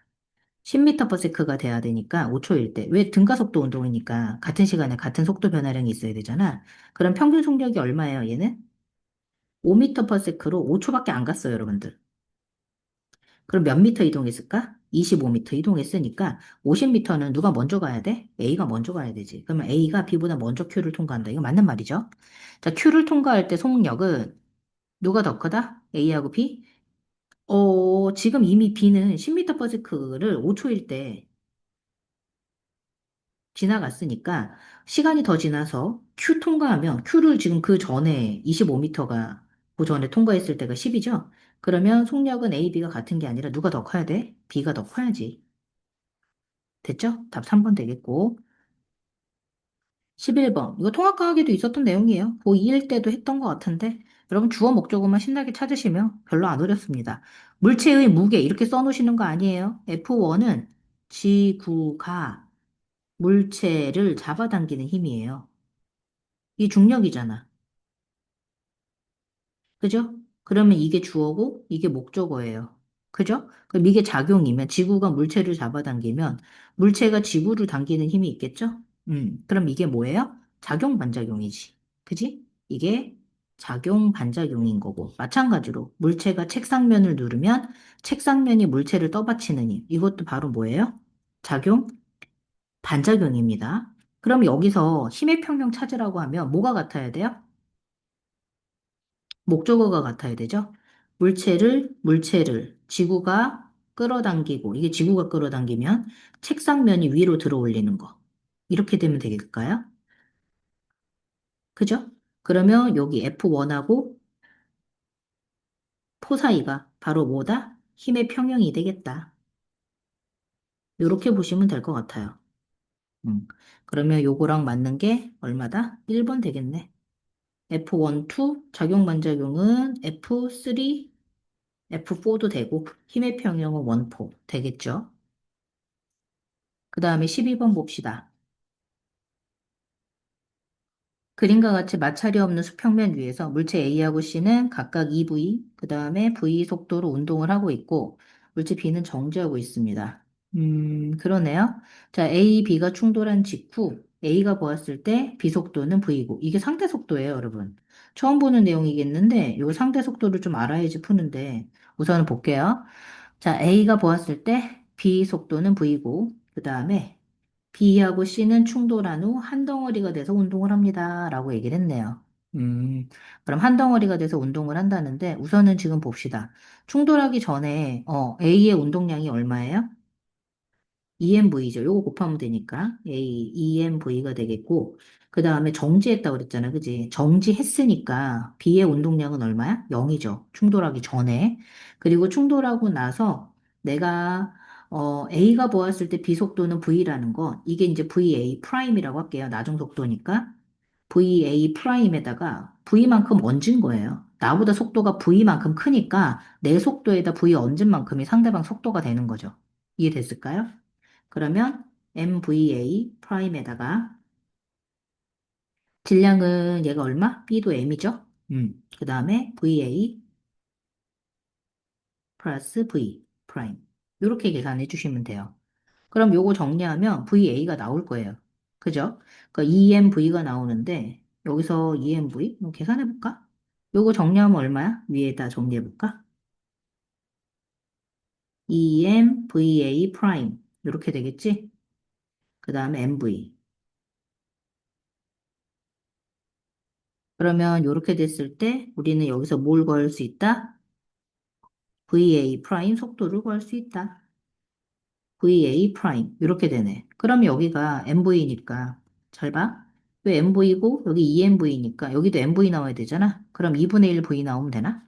10m/s가 돼야 되니까 5초일 때. 왜 등가속도 운동이니까 같은 시간에 같은 속도 변화량이 있어야 되잖아. 그럼 평균 속력이 얼마예요, 얘는? 5m/s로 5초밖에 안 갔어요, 여러분들. 그럼 몇 미터 이동했을까? 25m 이동했으니까 50m는 누가 먼저 가야 돼? A가 먼저 가야 되지. 그러면 A가 B보다 먼저 Q를 통과한다. 이거 맞는 말이죠? 자, Q를 통과할 때 속력은 누가 더 크다? A하고 B? 지금 이미 B는 10m/s를 5초일 때 지나갔으니까 시간이 더 지나서 Q 통과하면 Q를 지금 그 전에 25m가 그 전에 통과했을 때가 10이죠? 그러면 속력은 A, B가 같은 게 아니라 누가 더 커야 돼? B가 더 커야지. 됐죠? 답 3번 되겠고. 11번. 이거 통합과학에도 있었던 내용이에요. 고2일 때도 했던 것 같은데. 여러분 주어 목적어만 신나게 찾으시면 별로 안 어렵습니다. 물체의 무게 이렇게 써놓으시는 거 아니에요. F1은 지구가 물체를 잡아당기는 힘이에요. 이게 중력이잖아. 그죠? 그러면 이게 주어고 이게 목적어예요. 그죠? 그럼 이게 작용이면 지구가 물체를 잡아당기면 물체가 지구를 당기는 힘이 있겠죠? 그럼 이게 뭐예요? 작용 반작용이지. 그지? 이게 작용 반작용인 거고 마찬가지로 물체가 책상면을 누르면 책상면이 물체를 떠받치는 힘. 이것도 바로 뭐예요? 작용 반작용입니다. 그럼 여기서 힘의 평형 찾으라고 하면 뭐가 같아야 돼요? 목적어가 같아야 되죠. 물체를 지구가 끌어당기고, 이게 지구가 끌어당기면 책상면이 위로 들어 올리는 거. 이렇게 되면 되겠을까요? 그죠? 그러면 여기 F1하고 포 사이가 바로 뭐다? 힘의 평형이 되겠다. 이렇게 보시면 될 것 같아요. 음. 그러면 요거랑 맞는 게 얼마다? 1번 되겠네. F1, 2, 작용 반작용은 F3, F4도 되고, 힘의 평형은 1, 4 되겠죠? 그 다음에 12번 봅시다. 그림과 같이 마찰이 없는 수평면 위에서 물체 A하고 C는 각각 2V, 그 다음에 V 속도로 운동을 하고 있고, 물체 B는 정지하고 있습니다. 그러네요. 자, A, B가 충돌한 직후 A가 보았을 때 B 속도는 V고, 이게 상대 속도예요, 여러분. 처음 보는 내용이겠는데, 이 상대 속도를 좀 알아야지 푸는데, 우선은 볼게요. 자, A가 보았을 때 B 속도는 V고, 그 다음에 B하고 C는 충돌한 후 한 덩어리가 돼서 운동을 합니다. 라고 얘기를 했네요. 음, 그럼 한 덩어리가 돼서 운동을 한다는데 우선은 지금 봅시다. 충돌하기 전에 A의 운동량이 얼마예요? EMV죠. 요거 곱하면 되니까 A, EMV가 되겠고 그 다음에 정지했다고 그랬잖아. 그지? 정지했으니까 B의 운동량은 얼마야? 0이죠. 충돌하기 전에. 그리고 충돌하고 나서 내가 A가 보았을 때 B 속도는 V라는 거 이게 이제 VA 프라임이라고 할게요. 나중 속도니까 VA 프라임에다가 V만큼 얹은 거예요. 나보다 속도가 V만큼 크니까 내 속도에다 V 얹은 만큼이 상대방 속도가 되는 거죠. 이해됐을까요? 그러면 MVA 프라임에다가 질량은 얘가 얼마? B도 M이죠? 그 다음에 VA 플러스 V 프라임. 이렇게 계산해 주시면 돼요. 그럼 요거 정리하면 VA가 나올 거예요. 그죠? 그 EMV가 나오는데 여기서 EMV 계산해 볼까? 요거 정리하면 얼마야? 위에다 정리해 볼까? EMVA 프라임 이렇게 되겠지? 그 다음에 MV. 그러면 이렇게 됐을 때 우리는 여기서 뭘 구할 수 있다? VA 프라임 속도를 구할 수 있다. VA 프라임 이렇게 되네. 그럼 여기가 MV니까 잘 봐. 왜 MV고 여기 EMV니까 여기도 MV 나와야 되잖아. 그럼 2분의 1 V 나오면 되나?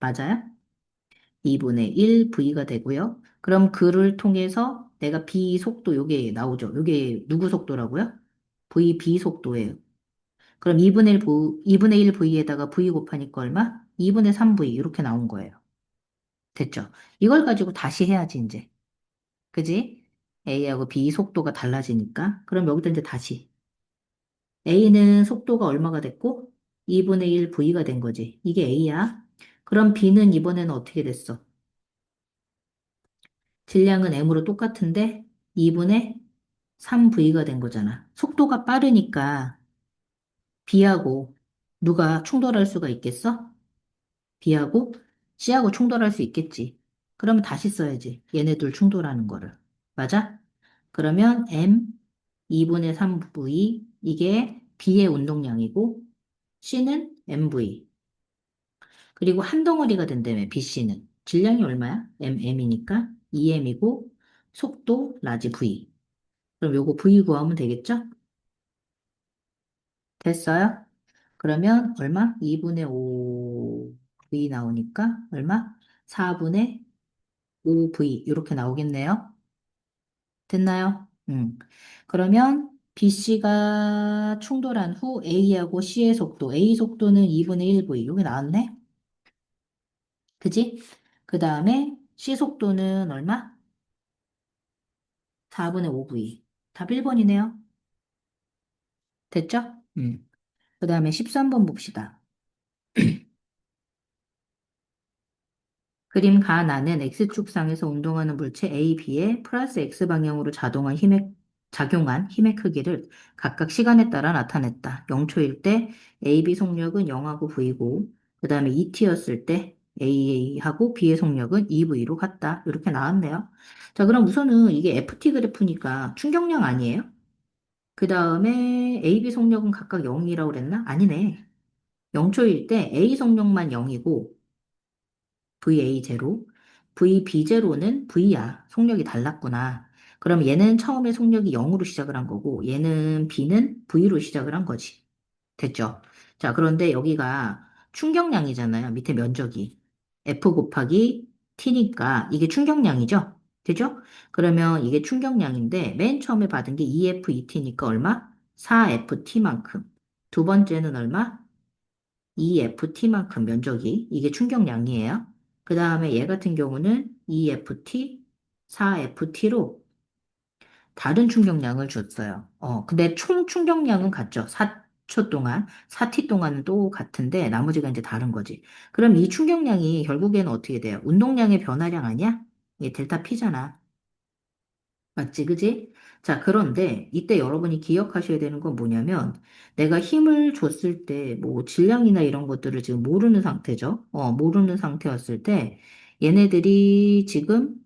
맞아요? 2분의 1 V가 되고요. 그럼 그를 통해서 내가 B 속도 요게 나오죠. 요게 누구 속도라고요? VB 속도예요. 그럼 2분의 1 V에다가 V 곱하니까 얼마? 2분의 3 V 이렇게 나온 거예요. 됐죠? 이걸 가지고 다시 해야지 이제. 그지? A하고 B 속도가 달라지니까. 그럼 여기다 이제 다시. A는 속도가 얼마가 됐고 2분의 1 V가 된 거지. 이게 A야. 그럼 B는 이번에는 어떻게 됐어? 질량은 M으로 똑같은데 2분의 3V가 된 거잖아. 속도가 빠르니까 B하고 누가 충돌할 수가 있겠어? B하고 C하고 충돌할 수 있겠지. 그러면 다시 써야지. 얘네 둘 충돌하는 거를. 맞아? 그러면 M 2분의 3V 이게 B의 운동량이고 C는 MV. 그리고 한 덩어리가 된다며 BC는. 질량이 얼마야? MM이니까 2M이고 속도 라지 V. 그럼 요거 V 구하면 되겠죠? 됐어요? 그러면 얼마? 2분의 5V 나오니까 얼마? 4분의 5V 이렇게 나오겠네요. 됐나요? 그러면 BC가 충돌한 후 A하고 C의 속도, A 속도는 2분의 1V 여기 나왔네? 그지? 그 다음에 C 속도는 얼마? 4분의 5V. 답 1번이네요. 됐죠? 그 다음에 13번 봅시다. 그림 가나는 X축상에서 운동하는 물체 A, B에 플러스 X방향으로 작용한 힘의 크기를 각각 시간에 따라 나타냈다. 0초일 때 AB 속력은 0하고 V고, 그 다음에 2T였을 때 A하고 B의 속력은 2V로 같다. 이렇게 나왔네요. 자, 그럼 우선은 이게 FT 그래프니까 충격량 아니에요? 그 다음에 AB 속력은 각각 0이라고 그랬나? 아니네. 0초일 때 A 속력만 0이고, VA 제로, VB 제로는 V야. 속력이 달랐구나. 그럼 얘는 처음에 속력이 0으로 시작을 한 거고, 얘는 B는 V로 시작을 한 거지. 됐죠? 자, 그런데 여기가 충격량이잖아요. 밑에 면적이. F 곱하기 T니까 이게 충격량이죠? 되죠? 그러면 이게 충격량인데 맨 처음에 받은 게 EF2T니까 얼마? 4FT만큼. 두 번째는 얼마? EFT만큼 면적이 이게 충격량이에요. 그 다음에 얘 같은 경우는 EFT, 4FT로 다른 충격량을 줬어요. 근데 총 충격량은 같죠. 4초 동안, 4T 동안은 또 같은데 나머지가 이제 다른 거지. 그럼 이 충격량이 결국에는 어떻게 돼요? 운동량의 변화량 아니야? 이게 델타 P잖아. 맞지, 그지? 자, 그런데 이때 여러분이 기억하셔야 되는 건 뭐냐면 내가 힘을 줬을 때 뭐 질량이나 이런 것들을 지금 모르는 상태죠. 모르는 상태였을 때 얘네들이 지금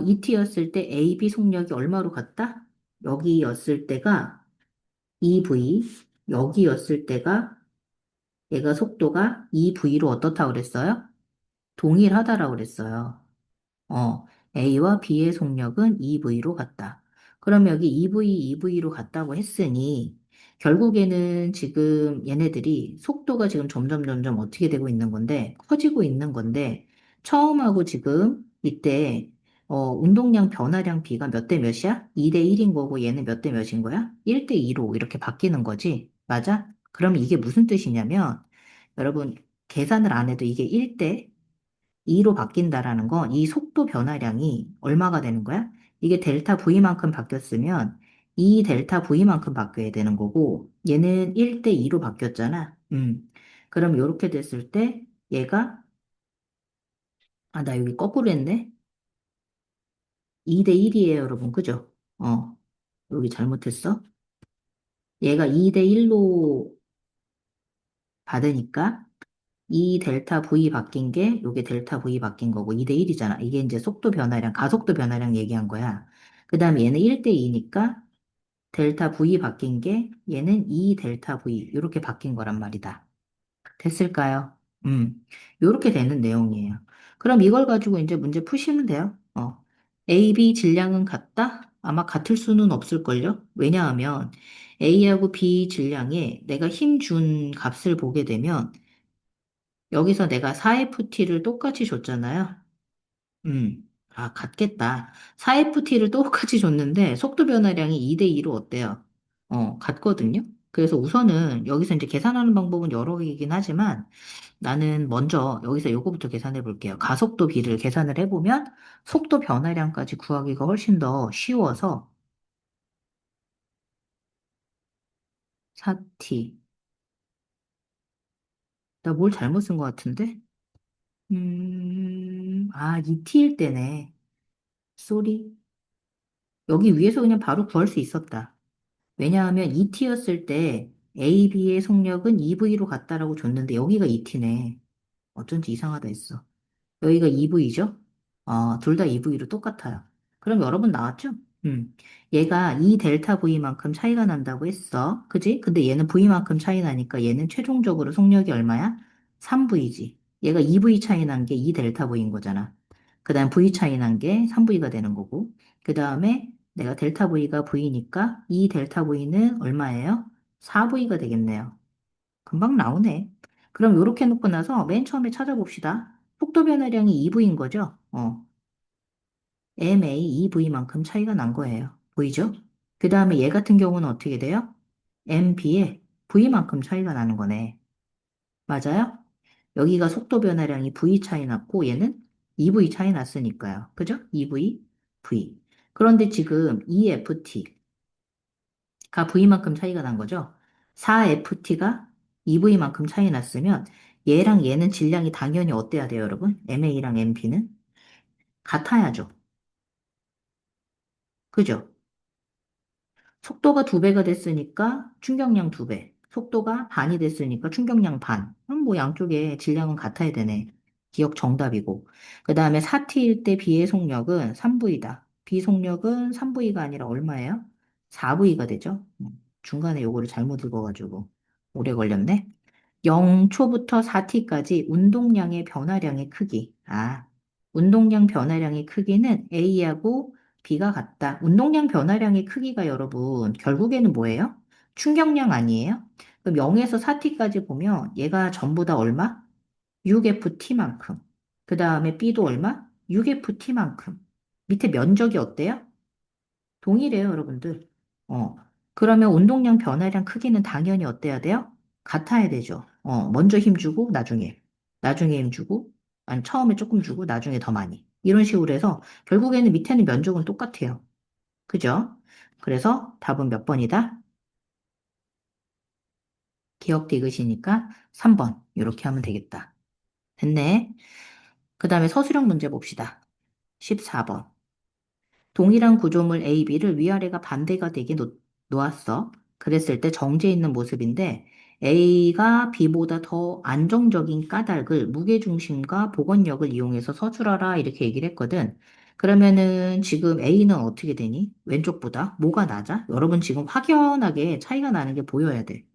ET였을 때 AB 속력이 얼마로 갔다? 여기였을 때가 EV, 여기였을 때가 얘가 속도가 EV로 어떻다고 그랬어요? 동일하다라고 그랬어요. 어, A와 B의 속력은 EV로 같다. 그럼 여기 EV로 같다고 했으니 결국에는 지금 얘네들이 속도가 지금 점점 어떻게 되고 있는 건데 커지고 있는 건데 처음하고 지금 이때 운동량 변화량 B가 몇 대 몇이야? 2대 1인 거고 얘는 몇 대 몇인 거야? 1대 2로 이렇게 바뀌는 거지. 맞아? 그럼 이게 무슨 뜻이냐면 여러분 계산을 안 해도 이게 1대 2로 바뀐다라는 건 이 속도 변화량이 얼마가 되는 거야? 이게 델타 V만큼 바뀌었으면 이 델타 V만큼 바뀌어야 되는 거고 얘는 1대 2로 바뀌었잖아. 그럼 이렇게 됐을 때 얘가 나 여기 거꾸로 했네. 2대 1이에요, 여러분. 그죠? 여기 잘못했어. 얘가 2대 1로 받으니까 이 델타 V 바뀐 게 요게 델타 V 바뀐 거고 2대 1이잖아. 이게 이제 속도 변화량, 가속도 변화량 얘기한 거야. 그 다음에 얘는 1대 2니까 델타 V 바뀐 게 얘는 2 델타 V 이렇게 바뀐 거란 말이다. 됐을까요? 요렇게 되는 내용이에요. 그럼 이걸 가지고 이제 문제 푸시면 돼요. A, B 질량은 같다? 아마 같을 수는 없을걸요? 왜냐하면 A하고 B 질량에 내가 힘 준 값을 보게 되면 여기서 내가 4FT를 똑같이 줬잖아요. 같겠다. 4FT를 똑같이 줬는데 속도 변화량이 2대 2로 어때요? 같거든요. 그래서 우선은 여기서 이제 계산하는 방법은 여러 개이긴 하지만 나는 먼저 여기서 요거부터 계산해 볼게요. 가속도 비를 계산을 해보면 속도 변화량까지 구하기가 훨씬 더 쉬워서 4t. 나 뭘 잘못 쓴 것 같은데? 2t일 때네. 쏘리. 여기 위에서 그냥 바로 구할 수 있었다. 왜냐하면 2t였을 때 A, B의 속력은 EV로 같다라고 줬는데 여기가 2t네. 어쩐지 이상하다 했어. 여기가 EV죠? 둘 다 EV로 똑같아요. 그럼 여러 번 나왔죠? 얘가 이 델타 V만큼 차이가 난다고 했어. 그지? 근데 얘는 V만큼 차이 나니까 얘는 최종적으로 속력이 얼마야? 3V지. 얘가 2V 차이 난 게 이 델타 V인 거잖아. 그 다음 V 차이 난 게 3V가 되는 거고. 그 다음에 내가 델타 V가 V니까 이 델타 V는 얼마예요? 4V가 되겠네요. 금방 나오네. 그럼 이렇게 놓고 나서 맨 처음에 찾아봅시다. 속도 변화량이 2V인 거죠? MA 2V만큼 차이가 난 거예요. 보이죠? 그 다음에 얘 같은 경우는 어떻게 돼요? MB에 V만큼 차이가 나는 거네. 맞아요? 여기가 속도 변화량이 V 차이 났고 얘는 2V 차이 났으니까요. 그죠? 2V, V. 그런데 지금 EFT가 V만큼 차이가 난 거죠? 4FT가 EV만큼 차이 났으면 얘랑 얘는 질량이 당연히 어때야 돼요, 여러분? MA랑 MP는? 같아야죠. 그죠? 속도가 두 배가 됐으니까 충격량 두 배. 속도가 반이 됐으니까 충격량 반. 그럼 뭐 양쪽에 질량은 같아야 되네. 기억 정답이고. 그 다음에 4T일 때 B의 속력은 3V다. B 속력은 3V가 아니라 얼마예요? 4V가 되죠. 중간에 요거를 잘못 읽어가지고 오래 걸렸네. 0초부터 4t까지 운동량의 변화량의 크기. 운동량 변화량의 크기는 A하고 B가 같다. 운동량 변화량의 크기가 여러분, 결국에는 뭐예요? 충격량 아니에요? 그럼 0에서 4t까지 보면 얘가 전부 다 얼마? 6ft만큼. 그 다음에 B도 얼마? 6ft만큼. 밑에 면적이 어때요? 동일해요, 여러분들. 어. 그러면 운동량 변화량 크기는 당연히 어때야 돼요? 같아야 되죠. 먼저 힘 주고, 나중에 힘 주고, 아니, 처음에 조금 주고, 나중에 더 많이. 이런 식으로 해서, 결국에는 밑에는 면적은 똑같아요. 그죠? 그래서 답은 몇 번이다? 기억 디귿이니까 3번. 이렇게 하면 되겠다. 됐네. 그 다음에 서술형 문제 봅시다. 14번. 동일한 구조물 A, B를 위아래가 반대가 되게 놓았어. 그랬을 때 정지해 있는 모습인데 A가 B보다 더 안정적인 까닭을 무게중심과 복원력을 이용해서 서술하라 이렇게 얘기를 했거든. 그러면은 지금 A는 어떻게 되니? 왼쪽보다 뭐가 낮아? 여러분 지금 확연하게 차이가 나는 게 보여야 돼.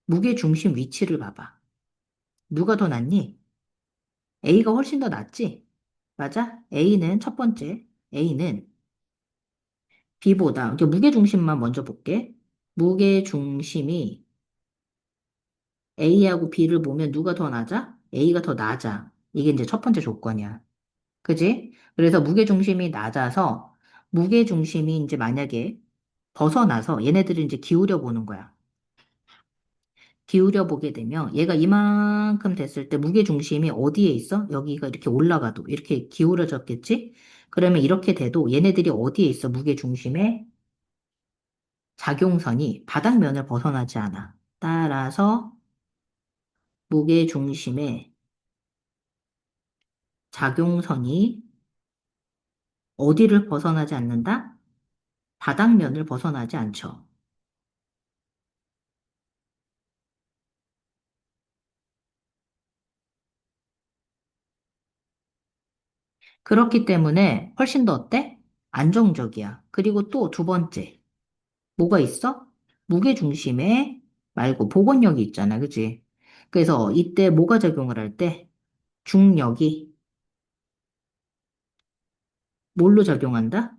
무게중심 위치를 봐봐. 누가 더 낫니? A가 훨씬 더 낫지? 맞아? A는 첫 번째. A는 B보다, 이제 무게중심만 먼저 볼게. 무게중심이 A하고 B를 보면 누가 더 낮아? A가 더 낮아. 이게 이제 첫 번째 조건이야. 그지? 그래서 무게중심이 낮아서 무게중심이 이제 만약에 벗어나서 얘네들을 이제 기울여 보는 거야. 기울여 보게 되면 얘가 이만큼 됐을 때 무게중심이 어디에 있어? 여기가 이렇게 올라가도 이렇게 기울어졌겠지? 그러면 이렇게 돼도 얘네들이 어디에 있어? 무게중심에 작용선이 바닥면을 벗어나지 않아. 따라서 무게 중심의 작용선이 어디를 벗어나지 않는다? 바닥면을 벗어나지 않죠. 그렇기 때문에 훨씬 더 어때? 안정적이야. 그리고 또 두 번째, 뭐가 있어? 무게 중심에 말고 복원력이 있잖아. 그지? 그래서 이때 뭐가 작용을 할 때? 중력이 뭘로 작용한다?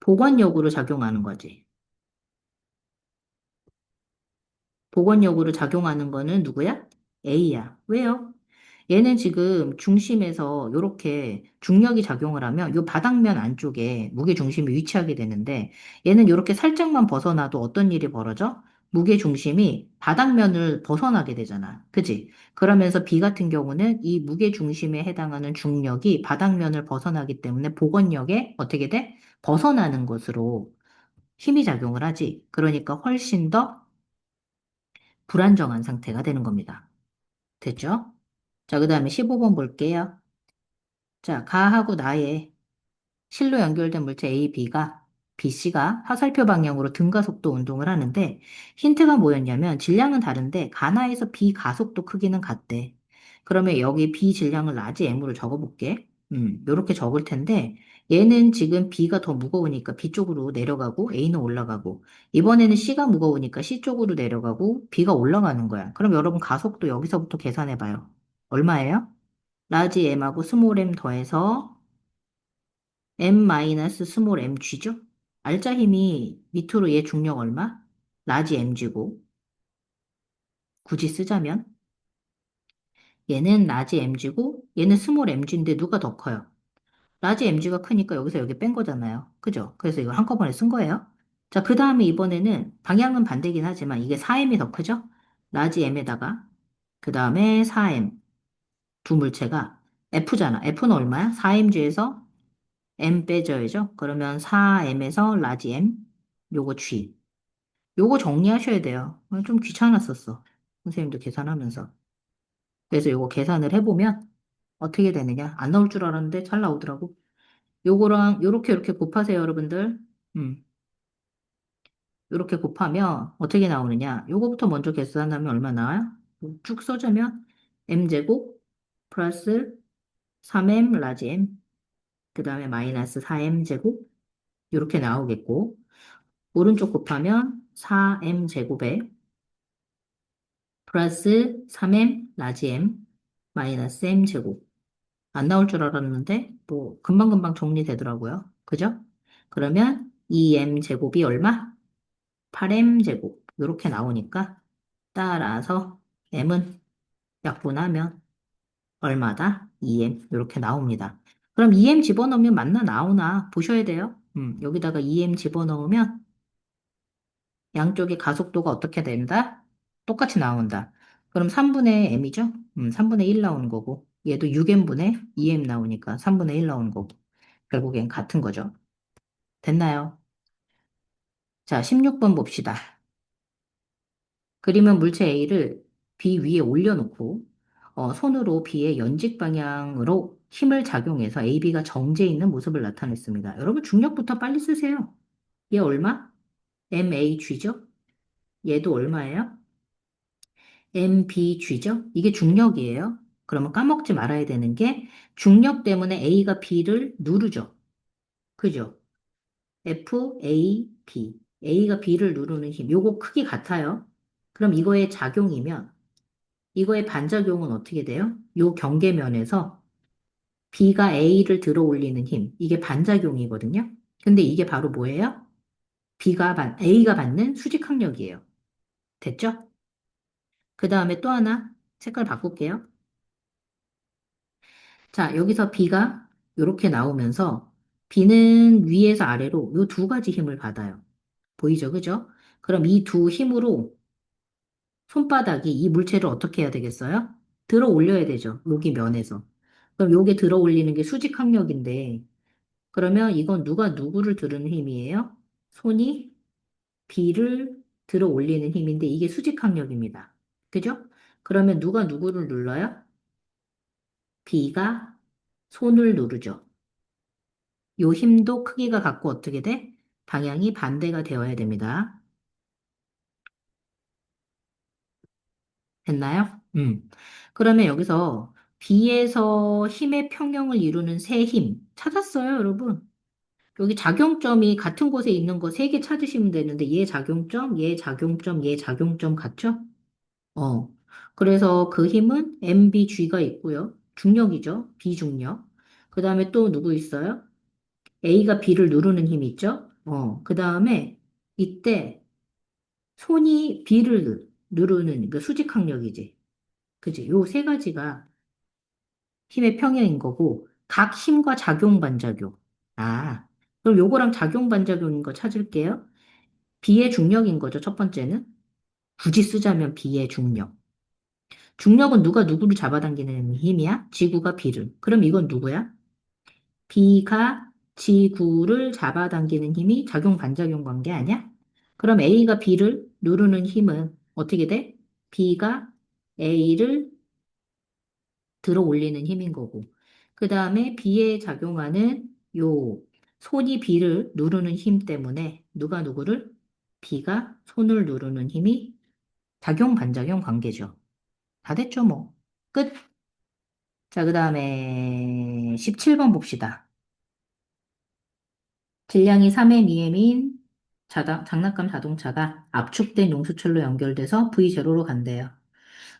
복원력으로 작용하는 거지. 복원력으로 작용하는 거는 누구야? A야. 왜요? 얘는 지금 중심에서 이렇게 중력이 작용을 하면 이 바닥면 안쪽에 무게 중심이 위치하게 되는데 얘는 이렇게 살짝만 벗어나도 어떤 일이 벌어져? 무게 중심이 바닥면을 벗어나게 되잖아. 그지? 그러면서 B 같은 경우는 이 무게 중심에 해당하는 중력이 바닥면을 벗어나기 때문에 복원력에 어떻게 돼? 벗어나는 것으로 힘이 작용을 하지. 그러니까 훨씬 더 불안정한 상태가 되는 겁니다. 됐죠? 자, 그 다음에 15번 볼게요. 자, 가하고 나의 실로 연결된 물체 A, B가 BC가 화살표 방향으로 등가속도 운동을 하는데 힌트가 뭐였냐면 질량은 다른데 가나에서 B 가속도 크기는 같대. 그러면 여기 B 질량을 라지 M으로 적어볼게. 요렇게 적을 텐데 얘는 지금 B가 더 무거우니까 B 쪽으로 내려가고 A는 올라가고 이번에는 C가 무거우니까 C 쪽으로 내려가고 B가 올라가는 거야. 그럼 여러분 가속도 여기서부터 계산해봐요. 얼마예요? 라지 M하고 스몰 M 더해서 M 마이너스 스몰 mg죠? 알짜 힘이 밑으로 얘 중력 얼마? 라지 mg고 굳이 쓰자면 얘는 라지 mg고 얘는 스몰 mg인데 누가 더 커요? 라지 mg가 크니까 여기서 여기 뺀 거잖아요. 그죠? 그래서 이걸 한꺼번에 쓴 거예요. 자, 그 다음에 이번에는 방향은 반대긴 하지만 이게 4m이 더 크죠? 라지 m에다가 그 다음에 4m 두 물체가 F잖아. F는 얼마야? 4mg에서 m 빼줘야죠. 그러면 4m에서 라지 m 요거 G. 요거 정리하셔야 돼요. 좀 귀찮았었어. 선생님도 계산하면서. 그래서 요거 계산을 해보면 어떻게 되느냐? 안 나올 줄 알았는데 잘 나오더라고. 요거랑 요렇게 이렇게 곱하세요, 여러분들. 음, 요렇게 곱하면 어떻게 나오느냐? 요거부터 먼저 계산하면 얼마 나와요? 쭉 써주면 m제곱 플러스 3m 라지 m 그 다음에 마이너스 4m 제곱 요렇게 나오겠고 오른쪽 곱하면 4m 제곱에 플러스 3m 라지 m 마이너스 m 제곱. 안 나올 줄 알았는데 뭐 금방금방 정리되더라고요. 그죠? 그러면 2m 제곱이 얼마? 8m 제곱. 이렇게 나오니까 따라서 m은 약분하면 얼마다? 2m 이렇게 나옵니다. 그럼 2m 집어넣으면 맞나 나오나 보셔야 돼요. 여기다가 2m 집어넣으면 양쪽의 가속도가 어떻게 된다? 똑같이 나온다. 그럼 3분의 m이죠? 3분의 1 나오는 거고, 얘도 6m분의 2m 나오니까 3분의 1 나오는 거고, 결국엔 같은 거죠. 됐나요? 자, 16번 봅시다. 그림은 물체 A를 B 위에 올려놓고, 손으로 B의 연직 방향으로 힘을 작용해서 AB가 정지해 있는 모습을 나타냈습니다. 여러분, 중력부터 빨리 쓰세요. 얘 얼마? MAG죠? 얘도 얼마예요? MBG죠? 이게 중력이에요. 그러면 까먹지 말아야 되는 게 중력 때문에 A가 B를 누르죠. 그죠? F, A, B. A가 B를 누르는 힘. 요거 크기 같아요. 그럼 이거의 작용이면 이거의 반작용은 어떻게 돼요? 요 경계면에서 B가 A를 들어 올리는 힘. 이게 반작용이거든요. 근데 이게 바로 뭐예요? A가 받는 수직항력이에요. 됐죠? 그 다음에 또 하나 색깔 바꿀게요. 자, 여기서 B가 이렇게 나오면서 B는 위에서 아래로 이 두 가지 힘을 받아요. 보이죠? 그죠? 그럼 이 두 힘으로 손바닥이 이 물체를 어떻게 해야 되겠어요? 들어 올려야 되죠. 여기 면에서. 그럼 요게 들어 올리는 게 수직 항력인데 그러면 이건 누가 누구를 들으는 힘이에요? 손이 B를 들어 올리는 힘인데 이게 수직 항력입니다. 그죠? 그러면 누가 누구를 눌러요? B가 손을 누르죠. 요 힘도 크기가 같고 어떻게 돼? 방향이 반대가 되어야 됩니다. 됐나요? 그러면 여기서 B에서 힘의 평형을 이루는 세 힘 찾았어요, 여러분? 여기 작용점이 같은 곳에 있는 거 세 개 찾으시면 되는데 얘 작용점, 얘 작용점, 얘 작용점 같죠? 어. 그래서 그 힘은 MBG가 있고요. 중력이죠. 비중력. 그 다음에 또 누구 있어요? A가 B를 누르는 힘이 있죠? 그 다음에 이때 손이 B를 누르는 그 수직항력이지. 그지? 요 세 가지가 힘의 평형인 거고, 각 힘과 작용 반작용. 아, 그럼 요거랑 작용 반작용인 거 찾을게요. B의 중력인 거죠, 첫 번째는. 굳이 쓰자면 B의 중력. 중력은 누가 누구를 잡아당기는 힘이야? 지구가 B를. 그럼 이건 누구야? B가 지구를 잡아당기는 힘이 작용 반작용 관계 아니야? 그럼 A가 B를 누르는 힘은 어떻게 돼? B가 A를 들어 올리는 힘인 거고. 그 다음에 B에 작용하는 요 손이 B를 누르는 힘 때문에 누가 누구를? B가 손을 누르는 힘이 작용 반작용 관계죠. 다 됐죠, 뭐. 끝. 자, 그 다음에 17번 봅시다. 질량이 3m 미에인 장난감 자동차가 압축된 용수철로 연결돼서 V0로 간대요.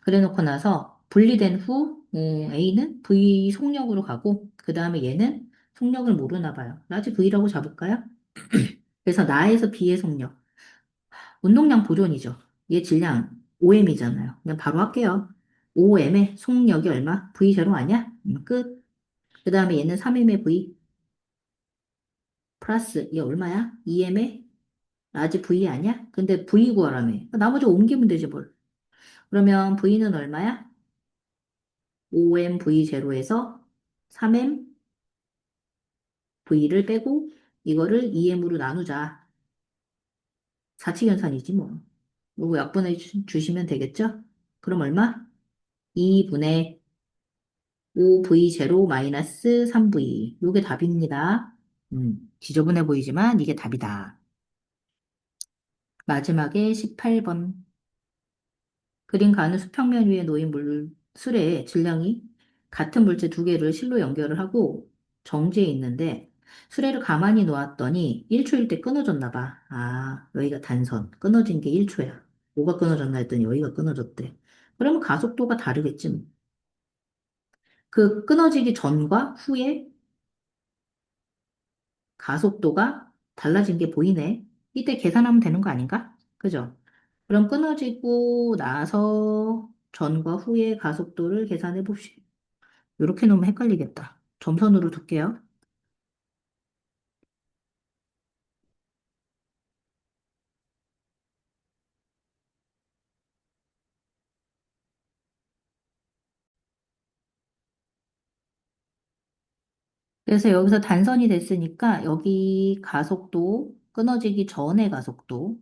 그래 놓고 나서 분리된 후 A는 V 속력으로 가고 그 다음에 얘는 속력을 모르나 봐요. 라지 V라고 잡을까요? 그래서 나에서 B의 속력. 운동량 보존이죠. 얘 질량 5m이잖아요. 그냥 바로 할게요. 5m의 속력이 얼마? V0 아니야? 끝. 그 다음에 얘는 3m의 V 플러스 얘 얼마야? 2m의 라지 V 아니야? 근데 V 구하라며. 나머지 옮기면 되지 뭘. 그러면 V는 얼마야? 5m V0에서 3m V를 빼고 이거를 2m으로 나누자. 사칙연산이지 뭐. 요거 약분해 주시면 되겠죠? 그럼 얼마? 2분의 5V0 마이너스 3V. 요게 답입니다. 지저분해 보이지만 이게 답이다. 마지막에 18번. 그림 가는 수평면 위에 놓인 술에 질량이 같은 물체 두 개를 실로 연결을 하고 정지해 있는데 수레를 가만히 놓았더니 1초일 때 끊어졌나 봐. 아, 여기가 단선. 끊어진 게 1초야. 뭐가 끊어졌나 했더니 여기가 끊어졌대. 그러면 가속도가 다르겠지 뭐. 그 끊어지기 전과 후에 가속도가 달라진 게 보이네. 이때 계산하면 되는 거 아닌가? 그죠? 그럼 끊어지고 나서 전과 후의 가속도를 계산해 봅시다. 이렇게 놓으면 헷갈리겠다. 점선으로 둘게요. 그래서 여기서 단선이 됐으니까 여기 가속도, 끊어지기 전의 가속도,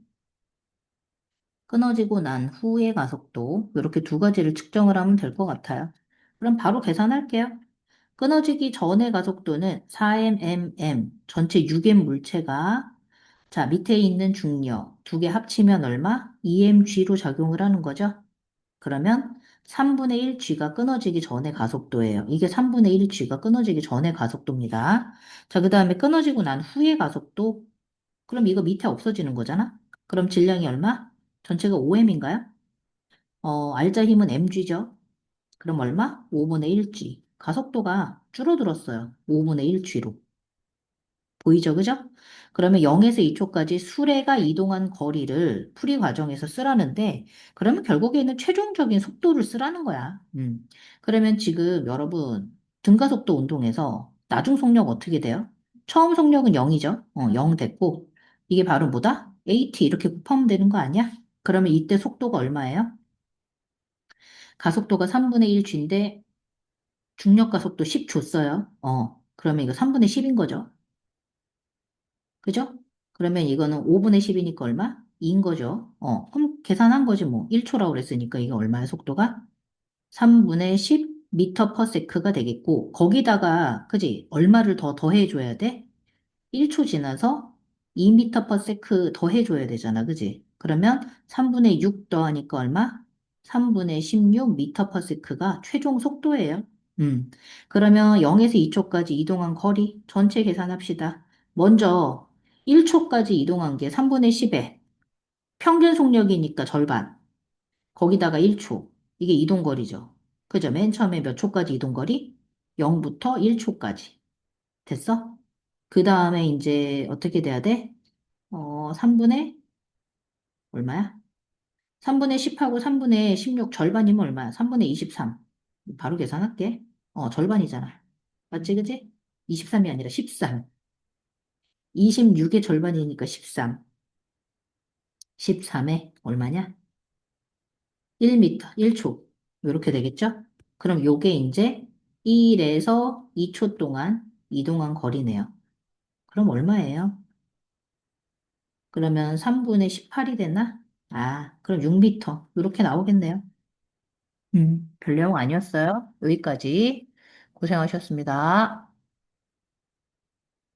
끊어지고 난 후의 가속도, 이렇게 두 가지를 측정을 하면 될 것 같아요. 그럼 바로 계산할게요. 끊어지기 전의 가속도는 4mmm, 전체 6m 물체가 자, 밑에 있는 중력 두 개 합치면 얼마? 2mg로 작용을 하는 거죠. 그러면 3분의 1g가 끊어지기 전의 가속도예요. 이게 3분의 1g가 끊어지기 전의 가속도입니다. 자, 그 다음에 끊어지고 난 후의 가속도. 그럼 이거 밑에 없어지는 거잖아? 그럼 질량이 얼마? 전체가 5m인가요? 알자 힘은 mg죠. 그럼 얼마? 5분의 1g. 가속도가 줄어들었어요. 5분의 1g로. 보이죠? 그죠? 그러면 0에서 2초까지 수레가 이동한 거리를 풀이 과정에서 쓰라는데, 그러면 결국에는 최종적인 속도를 쓰라는 거야. 그러면 지금 여러분, 등가속도 운동에서 나중 속력 어떻게 돼요? 처음 속력은 0이죠? 0 됐고, 이게 바로 뭐다? AT 이렇게 곱하면 되는 거 아니야? 그러면 이때 속도가 얼마예요? 가속도가 3분의 1g인데, 중력 가속도 10 줬어요. 그러면 이거 3분의 10인 거죠. 그죠? 그러면 이거는 5분의 10이니까 얼마? 2인 거죠. 그럼 계산한 거지 뭐. 1초라고 그랬으니까 이게 얼마야, 속도가? 3분의 10 미터 퍼 세크가 되겠고, 거기다가, 그지? 얼마를 더 더해줘야 돼? 1초 지나서 2미터 퍼 세크 더해줘야 되잖아, 그지? 그러면 3분의 6 더하니까 얼마? 3분의 16 미터 퍼 세크가 최종 속도예요. 음. 그러면 0에서 2초까지 이동한 거리 전체 계산합시다. 먼저 1초까지 이동한 게 3분의 10에 평균 속력이니까 절반. 거기다가 1초. 이게 이동거리죠. 그죠? 맨 처음에 몇 초까지 이동거리? 0부터 1초까지. 됐어? 그 다음에 이제 어떻게 돼야 돼? 3분의 얼마야? 3분의 10하고 3분의 16 절반이면 얼마야? 3분의 23. 바로 계산할게. 절반이잖아. 맞지, 그지? 23이 아니라 13. 26의 절반이니까 13. 13에 얼마냐? 1m, 1초. 이렇게 되겠죠? 그럼 요게 이제 1에서 2초 동안 이동한 거리네요. 그럼 얼마예요? 그러면 3분의 18이 되나? 아, 그럼 6m. 이렇게 나오겠네요. 별 내용 아니었어요. 여기까지. 고생하셨습니다.